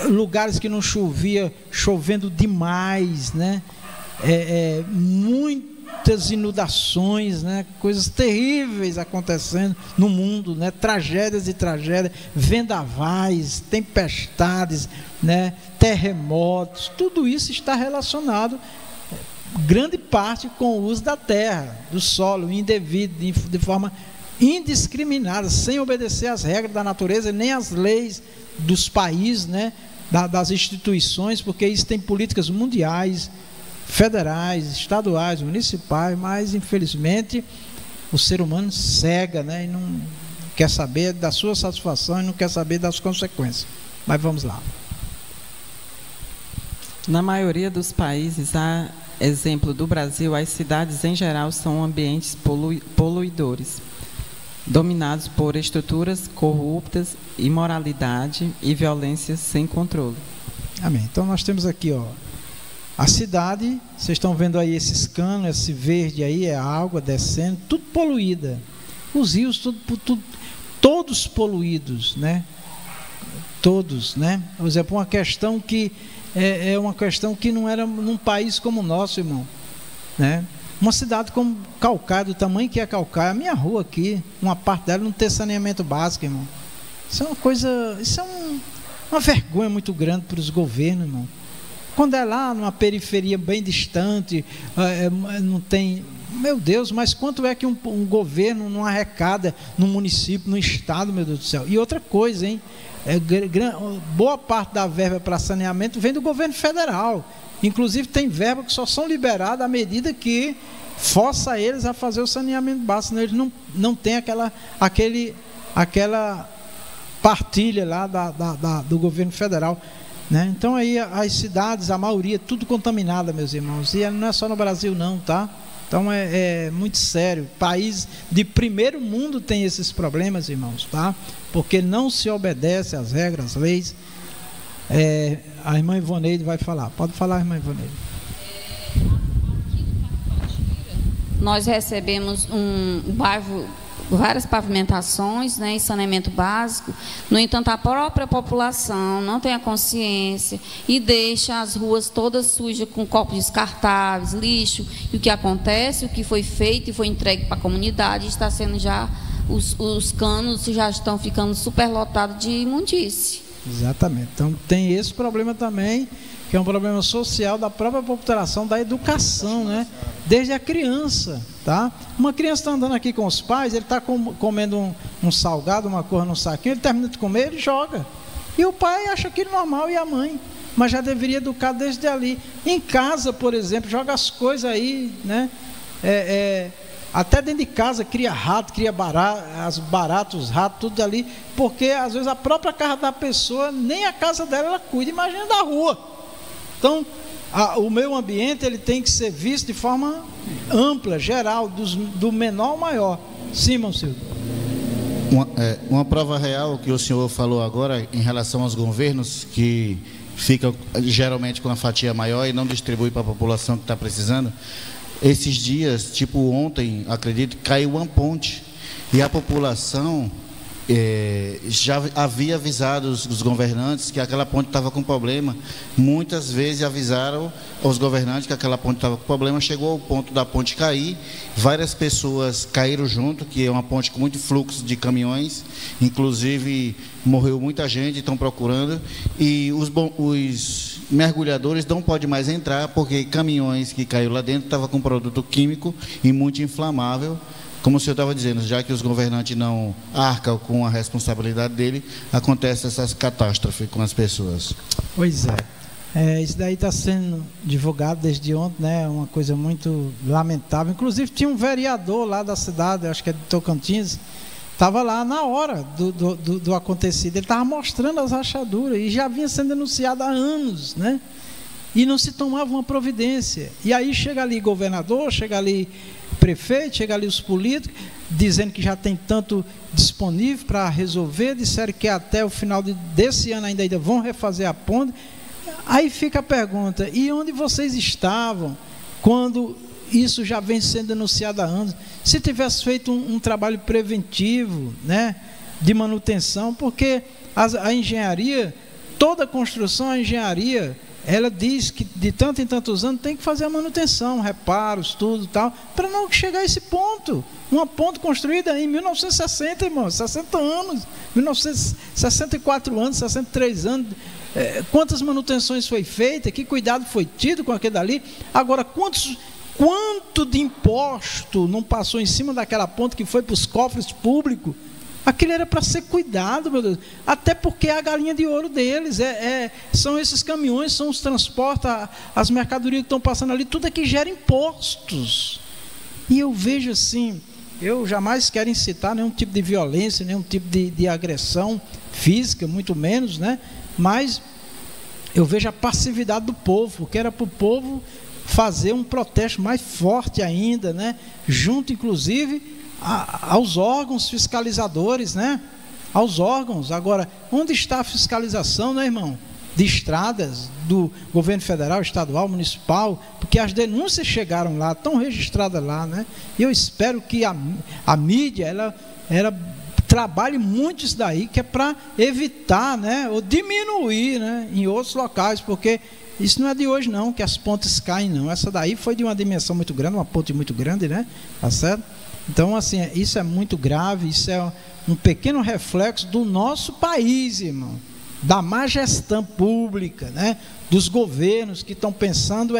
lugares que não chovia, chovendo demais, né? Muitas inundações, né? Coisas terríveis acontecendo no mundo, né? Tragédias e tragédias, vendavais, tempestades, né? Terremotos, tudo isso está relacionado, grande parte, com o uso da terra, do solo indevido, de forma indiscriminada, sem obedecer às regras da natureza, nem às leis dos países, né? Das instituições, porque isso tem políticas mundiais, federais, estaduais, municipais, mas infelizmente o ser humano cega, né? E não quer saber da sua satisfação e não quer saber das consequências. Mas vamos lá. Na maioria dos países, a exemplo do Brasil, as cidades em geral são ambientes poluidores, dominados por estruturas corruptas, imoralidade e violência sem controle. Amém. Então nós temos aqui, ó, a cidade, vocês estão vendo aí esses canos, esse verde aí, é a água descendo, tudo poluída. Os rios, todos poluídos, né? Todos, né? Por exemplo, uma questão que é uma questão que não era num país como o nosso, irmão, né? Uma cidade como Calcaia, do tamanho que é Calcaia, a minha rua aqui, uma parte dela não ter saneamento básico, irmão. Isso é uma coisa, uma vergonha muito grande para os governos, irmão. Quando é lá numa periferia bem distante, não tem... Meu Deus, mas quanto é que um governo não arrecada no município, no estado, meu Deus do céu? E outra coisa, hein? Boa parte da verba para saneamento vem do governo federal. Inclusive tem verbas que só são liberadas à medida que força eles a fazer o saneamento básico, senão eles não têm aquela partilha lá do governo federal, né? Então aí as cidades, a maioria, tudo contaminada, meus irmãos, e não é só no Brasil não, tá? Então é muito sério. Países de primeiro mundo têm esses problemas, irmãos, tá? Porque não se obedece às regras, às leis. A irmã Ivoneide vai falar. Pode falar, irmã Ivoneide. Nós recebemos um bairro, várias pavimentações, né, e saneamento básico. No entanto, a própria população não tem a consciência e deixa as ruas todas sujas com copos descartáveis, lixo. E o que acontece, o que foi feito e foi entregue para a comunidade, está sendo já, os canos já estão ficando superlotados de imundície. Exatamente. Então tem esse problema também, que é um problema social da própria população, da educação, né? Desde a criança, tá? Uma criança está andando aqui com os pais, ele está comendo um salgado, uma coisa no saquinho, ele termina de comer, ele joga. E o pai acha aquilo normal, e a mãe, mas já deveria educar desde ali. Em casa, por exemplo, joga as coisas aí, né? Até dentro de casa cria rato, cria baratos, ratos, tudo ali, porque às vezes a própria casa da pessoa, nem a casa dela ela cuida, imagina da rua. Então, o meio ambiente ele tem que ser visto de forma ampla, geral, do menor ao maior. Sim, irmão Silvio. Uma prova real que o senhor falou agora em relação aos governos que ficam geralmente com a fatia maior e não distribui para a população que está precisando. Esses dias, tipo ontem, acredito, caiu uma ponte e a população já havia avisado os governantes que aquela ponte estava com problema. Muitas vezes avisaram os governantes que aquela ponte estava com problema. Chegou ao ponto da ponte cair, várias pessoas caíram junto, que é uma ponte com muito fluxo de caminhões, inclusive morreu muita gente, estão procurando, e os mergulhadores não podem mais entrar porque caminhões que caíram lá dentro estavam com produto químico e muito inflamável. Como o senhor estava dizendo, já que os governantes não arcam com a responsabilidade dele, acontece essas catástrofes com as pessoas. Pois é. Isso daí está sendo divulgado desde ontem, né? Uma coisa muito lamentável. Inclusive tinha um vereador lá da cidade, acho que é de Tocantins, estava lá na hora do acontecido. Ele estava mostrando as rachaduras e já vinha sendo denunciado há anos, né? e não se tomava uma providência. E aí chega ali governador, chega ali prefeito, chega ali os políticos, dizendo que já tem tanto disponível para resolver, disseram que até o final desse ano ainda vão refazer a ponte. Aí fica a pergunta, e onde vocês estavam quando isso já vem sendo denunciado há anos? Se tivesse feito um trabalho preventivo, né, de manutenção, porque a engenharia, toda construção, a engenharia, ela diz que de tanto em tantos anos tem que fazer a manutenção, reparos, tudo e tal, para não chegar a esse ponto. Uma ponte construída em 1960, irmão, 60 anos, 1964 anos, 63 anos. Quantas manutenções foi feita, que cuidado foi tido com aquele dali? Agora, quanto de imposto não passou em cima daquela ponte que foi para os cofres públicos? Aquilo era para ser cuidado, meu Deus. Até porque é a galinha de ouro deles. São esses caminhões, são os transportes, as mercadorias que estão passando ali, tudo é que gera impostos. E eu vejo assim, eu jamais quero incitar nenhum tipo de violência, nenhum tipo de agressão física, muito menos, né? Mas eu vejo a passividade do povo, que era para o povo fazer um protesto mais forte ainda, né? Junto, inclusive, aos órgãos fiscalizadores, né? Aos órgãos. Agora, onde está a fiscalização, né, irmão? De estradas, do governo federal, estadual, municipal, porque as denúncias chegaram lá, estão registradas lá, né? E eu espero que a mídia, ela trabalhe muito isso daí, que é para evitar, né? Ou diminuir, né? Em outros locais, porque isso não é de hoje não, que as pontes caem não. Essa daí foi de uma dimensão muito grande, uma ponte muito grande, né? Tá certo? Então, assim, isso é muito grave, isso é um pequeno reflexo do nosso país, irmão, da má gestão pública, né? Dos governos que estão pensando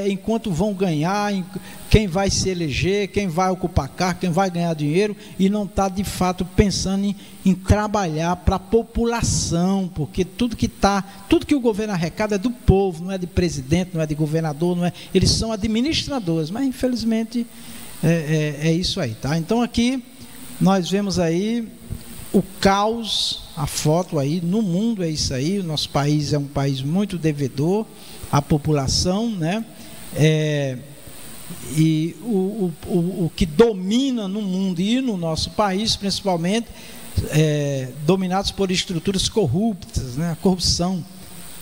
enquanto vão ganhar, em quem vai se eleger, quem vai ocupar cargo, quem vai ganhar dinheiro, e não está de fato pensando em trabalhar para a população, porque tudo que o governo arrecada é do povo, não é de presidente, não é de governador, eles são administradores, mas infelizmente é isso aí, tá? Então aqui nós vemos aí o caos, a foto aí, no mundo é isso aí, o nosso país é um país muito devedor à população, né? E o que domina no mundo e no nosso país, principalmente, dominados por estruturas corruptas, né? A corrupção.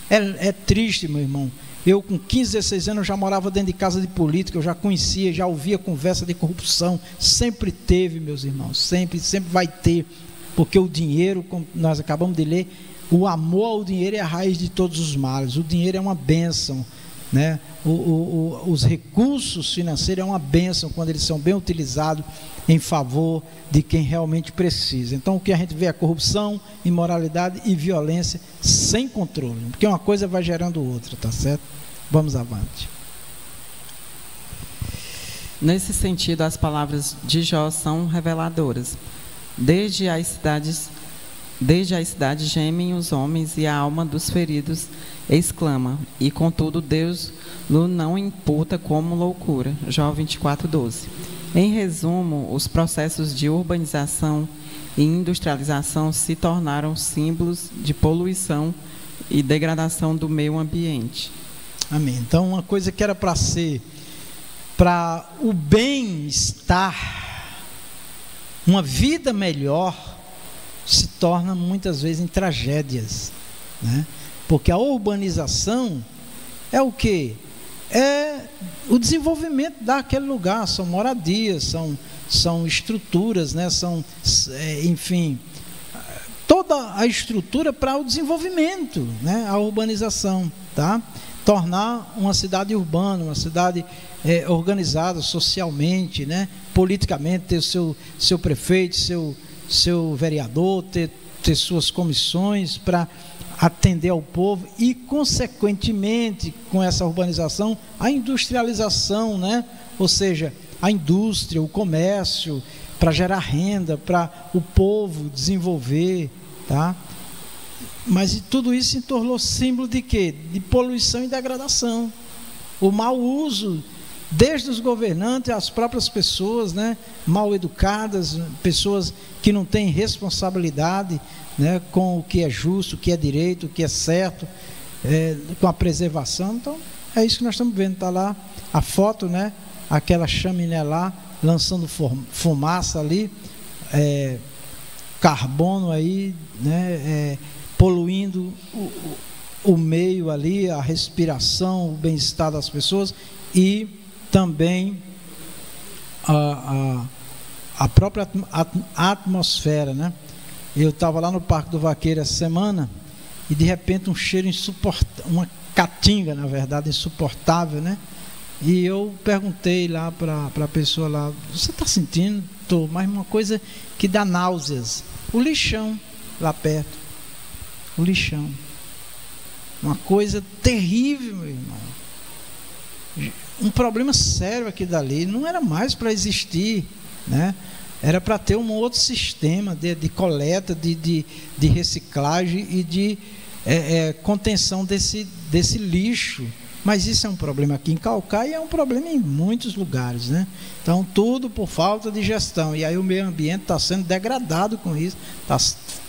É triste, meu irmão. Eu, com 15, 16 anos, já morava dentro de casa de política, eu já conhecia, já ouvia conversa de corrupção. Sempre teve, meus irmãos, sempre vai ter. Porque o dinheiro, como nós acabamos de ler, o amor ao dinheiro é a raiz de todos os males. O dinheiro é uma bênção, né? Os recursos financeiros é uma bênção quando eles são bem utilizados em favor de quem realmente precisa. Então o que a gente vê é corrupção, imoralidade e violência sem controle, porque uma coisa vai gerando outra, tá certo? Vamos avante. Nesse sentido, as palavras de Jó são reveladoras. Desde a cidade gemem os homens, e a alma dos feridos exclama, e contudo Deus o não imputa como loucura. Jó 24:12. Em resumo, os processos de urbanização e industrialização se tornaram símbolos de poluição e degradação do meio ambiente. Amém. Então, uma coisa que era para ser para o bem-estar, uma vida melhor, se torna muitas vezes em tragédias, né? Porque a urbanização é o quê? É o desenvolvimento daquele lugar, são moradias, são estruturas, né? Enfim, toda a estrutura para o desenvolvimento, né? A urbanização, tá? Tornar uma cidade urbana, uma cidade organizada socialmente, né? Politicamente, ter o seu prefeito, seu vereador, ter suas comissões para atender ao povo e, consequentemente, com essa urbanização, a industrialização, né? Ou seja, a indústria, o comércio, para gerar renda, para o povo desenvolver, tá? Mas tudo isso se tornou símbolo de quê? De poluição e degradação. O mau uso, desde os governantes, as próprias pessoas, né? Mal educadas, pessoas que não têm responsabilidade, né? Com o que é justo, o que é direito, o que é certo. com a preservação. Então, é isso que nós estamos vendo. Está lá a foto, né? Aquela chaminé lá, lançando fumaça ali, carbono aí, né? Poluindo o meio ali, a respiração, o bem-estar das pessoas e também a própria atmosfera, né? Eu estava lá no Parque do Vaqueiro essa semana e de repente um cheiro insuportável, uma caatinga, na verdade, insuportável, né? E eu perguntei lá para a pessoa lá, você está sentindo? Estou, mas uma coisa que dá náuseas. O lixão lá perto. O lixão. Uma coisa terrível, meu irmão. Um problema sério aqui dali. Não era mais para existir, né? Era para ter um outro sistema de coleta, de reciclagem e de contenção desse lixo. Mas isso é um problema aqui em Caucaia e é um problema em muitos lugares, né? Então, tudo por falta de gestão. E aí o meio ambiente está sendo degradado com isso,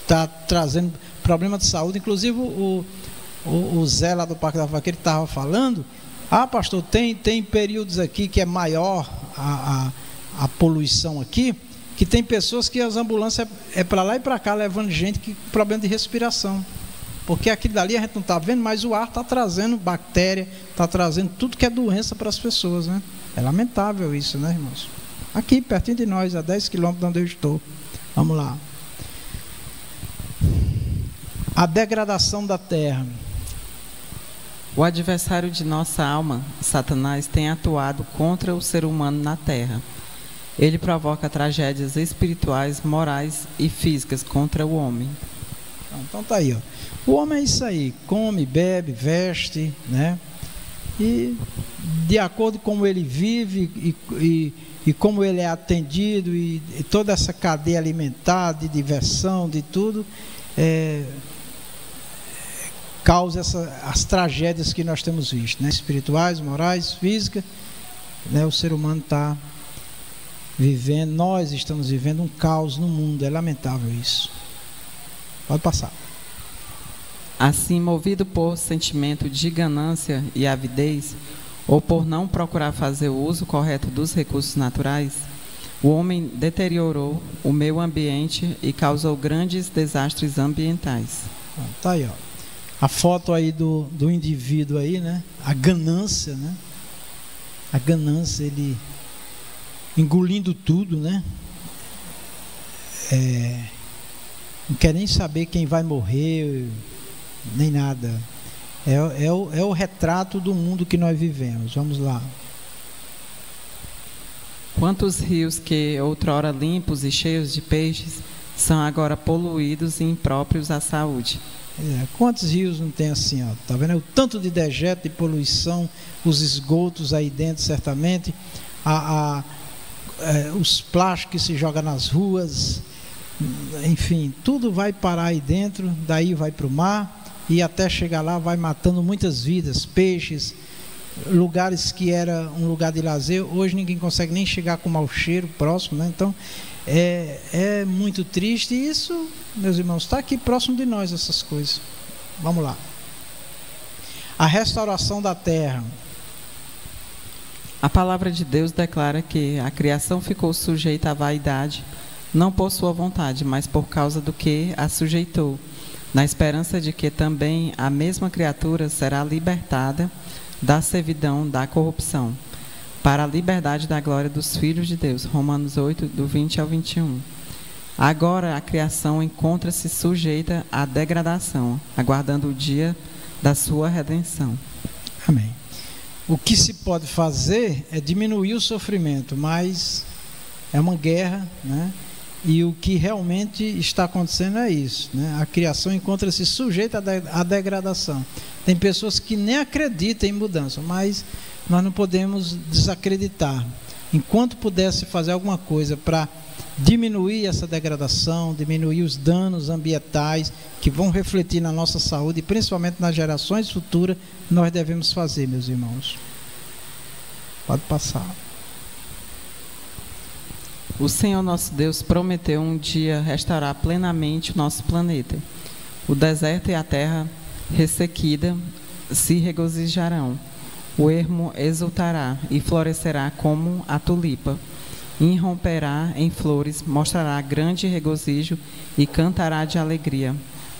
está trazendo problema de saúde. Inclusive, o Zé lá do Parque da Vaqueira estava falando, pastor, tem períodos aqui que é maior a poluição aqui, que tem pessoas que as ambulâncias para lá e para cá, levando gente com problema de respiração. Porque aquilo dali a gente não está vendo, mas o ar está trazendo bactéria, está trazendo tudo que é doença para as pessoas, né? É lamentável isso, né, irmãos? Aqui, pertinho de nós, a 10 quilômetros de onde eu estou. Vamos lá. A degradação da terra. O adversário de nossa alma, Satanás, tem atuado contra o ser humano na terra. Ele provoca tragédias espirituais, morais e físicas contra o homem. Então tá aí, ó. O homem é isso aí, come, bebe, veste, né? E de acordo com como ele vive e como ele é atendido e toda essa cadeia alimentar, de diversão, de tudo, causa as tragédias que nós temos visto, né? Espirituais, morais, físicas, né? O ser humano está vivendo, nós estamos vivendo um caos no mundo, é lamentável isso. Pode passar. Assim, movido por sentimento de ganância e avidez, ou por não procurar fazer o uso correto dos recursos naturais, o homem deteriorou o meio ambiente e causou grandes desastres ambientais. Tá aí, ó. A foto aí do indivíduo aí, né? A ganância, né? A ganância, ele engolindo tudo, né? Não quer nem saber quem vai morrer, nem nada. É o retrato do mundo que nós vivemos. Vamos lá. Quantos rios que outrora limpos e cheios de peixes são agora poluídos e impróprios à saúde? Quantos rios não tem assim, ó? Tá vendo? O tanto de dejeto, de poluição, os esgotos aí dentro, certamente, os plásticos que se jogam nas ruas, enfim, tudo vai parar aí dentro, daí vai para o mar e até chegar lá vai matando muitas vidas, peixes, lugares que era um lugar de lazer, hoje ninguém consegue nem chegar com mau cheiro próximo, né? Então é muito triste e isso, meus irmãos, está aqui próximo de nós essas coisas. Vamos lá. A restauração da terra. A palavra de Deus declara que a criação ficou sujeita à vaidade, não por sua vontade, mas por causa do que a sujeitou, na esperança de que também a mesma criatura será libertada da servidão, da corrupção, para a liberdade da glória dos filhos de Deus. Romanos 8, do 20 ao 21. Agora a criação encontra-se sujeita à degradação, aguardando o dia da sua redenção. Amém. O que se pode fazer é diminuir o sofrimento, mas é uma guerra, né? E o que realmente está acontecendo é isso, né? A criação encontra-se sujeita à degradação. Tem pessoas que nem acreditam em mudança, mas nós não podemos desacreditar. Enquanto pudesse fazer alguma coisa para diminuir essa degradação, diminuir os danos ambientais que vão refletir na nossa saúde, e principalmente nas gerações futuras, nós devemos fazer, meus irmãos. Pode passar. O Senhor nosso Deus prometeu um dia restaurar plenamente o nosso planeta. O deserto e a terra ressequida se regozijarão. O ermo exultará e florescerá como a tulipa. Irromperá em flores, mostrará grande regozijo e cantará de alegria.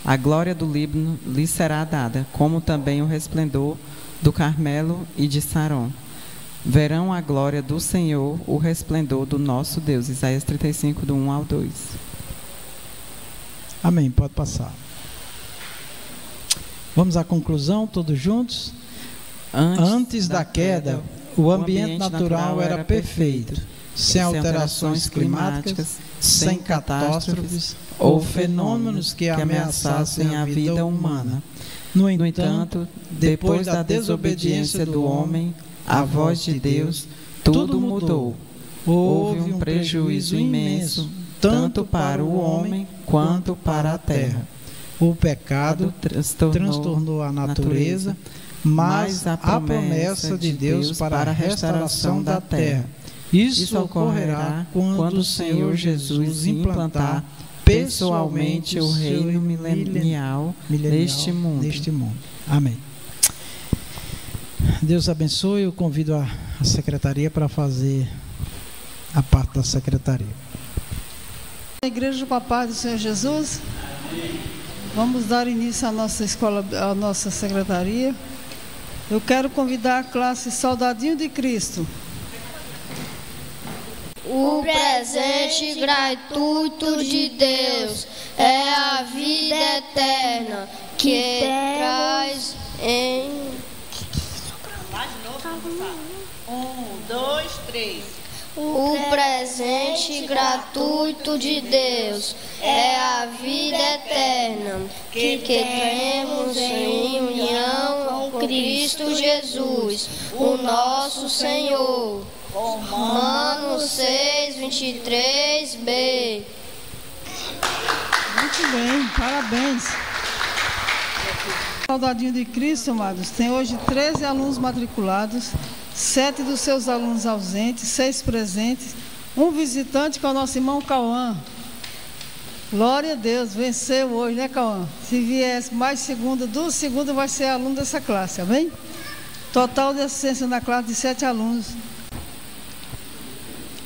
A glória do Líbano lhe será dada, como também o resplendor do Carmelo e de Saron. Verão a glória do Senhor, o resplendor do nosso Deus. Isaías 35, do 1 ao 2. Amém. Pode passar. Vamos à conclusão, todos juntos? Antes da queda, o ambiente natural era perfeito, sem alterações climáticas, sem catástrofes ou fenômenos que ameaçassem a vida humana. No entanto, depois da desobediência do homem à voz de Deus, tudo mudou. Houve um prejuízo imenso, tanto para o homem quanto para a terra. O pecado transtornou a natureza, mas a promessa de Deus para a restauração da terra. Isso ocorrerá quando o Senhor Jesus implantar pessoalmente o reino milenial neste mundo. Amém. Deus abençoe. Eu convido a secretaria para fazer a parte da secretaria. A igreja com a paz do Senhor Jesus. Vamos dar início à nossa escola, à nossa secretaria. Eu quero convidar a classe Soldadinho de Cristo. O presente gratuito de Deus é a vida eterna que traz em... 1, 2, 3. O presente gratuito de Deus é a vida eterna que temos em união com Cristo Jesus, o nosso Senhor. Romanos 6, 23b. Muito bem, parabéns. Soldadinho de Cristo, amados, tem hoje 13 alunos matriculados, 7 dos seus alunos ausentes, 6 presentes, um visitante que é o nosso irmão Cauã. Glória a Deus, venceu hoje, né, Cauã? Se viesse mais segunda, do segundo vai ser aluno dessa classe, amém? Total de assistência na classe de 7 alunos.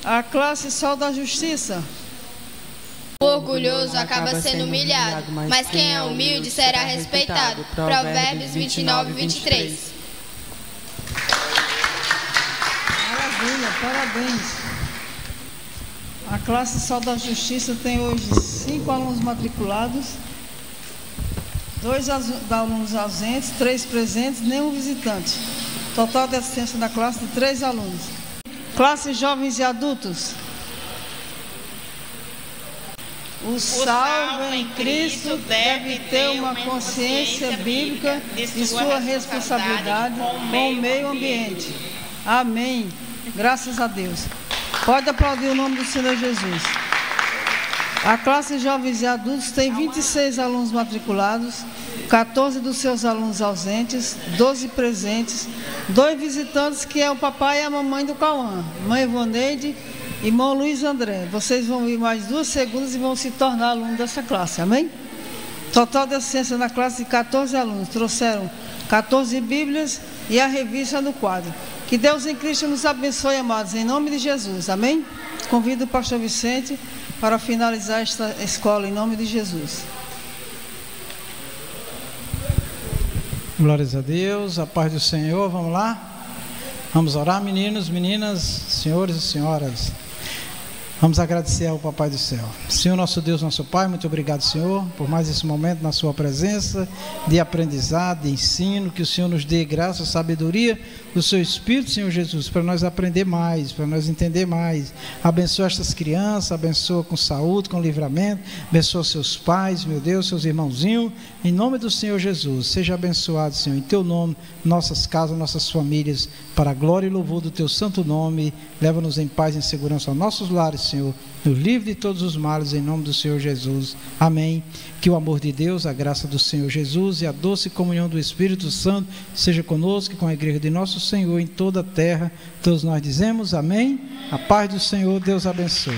A classe Sol da Justiça. O orgulhoso acaba sendo humilhado, mas quem é humilde será respeitado. Provérbios 29 e 23. Maravilha, parabéns. A classe Sol da Justiça tem hoje 5 alunos matriculados, 2 alunos ausentes, 3 presentes, nenhum visitante. Total de assistência da classe de 3 alunos. Classe Jovens e Adultos. O salvo em Cristo deve ter uma consciência bíblica de sua responsabilidade com o meio ambiente. Amém. Graças a Deus. Pode aplaudir o nome do Senhor Jesus. A classe Jovens e Adultos tem 26 alunos matriculados, 14 dos seus alunos ausentes, 12 presentes, 2 visitantes, que é o papai e a mamãe do Cauã, mãe Ivoneide e irmão Luiz André. Vocês vão ir mais 2 segundos e vão se tornar alunos dessa classe, amém? Total de assistência na classe de 14 alunos. Trouxeram 14 Bíblias e a revista no quadro. Que Deus em Cristo nos abençoe, amados, em nome de Jesus, amém? Convido o pastor Vicente para finalizar esta escola em nome de Jesus. Glórias a Deus, a paz do Senhor. Vamos lá? Vamos orar, meninos, meninas, senhores e senhoras. Vamos agradecer ao Papai do Céu. Senhor, nosso Deus, nosso Pai, muito obrigado, Senhor, por mais esse momento na sua presença, de aprendizado, de ensino, que o Senhor nos dê graça, sabedoria do seu Espírito, Senhor Jesus, para nós aprender mais, para nós entender mais. Abençoa estas crianças, abençoa com saúde, com livramento, abençoa seus pais, meu Deus, seus irmãozinhos, em nome do Senhor Jesus. Seja abençoado, Senhor, em teu nome, nossas casas, nossas famílias, para a glória e louvor do teu santo nome. Leva-nos em paz e em segurança aos nossos lares, Senhor, nos livre de todos os males, em nome do Senhor Jesus. Amém. Que o amor de Deus, a graça do Senhor Jesus e a doce comunhão do Espírito Santo seja conosco e com a igreja de nosso Senhor em toda a terra. Todos nós dizemos amém. A paz do Senhor, Deus abençoe.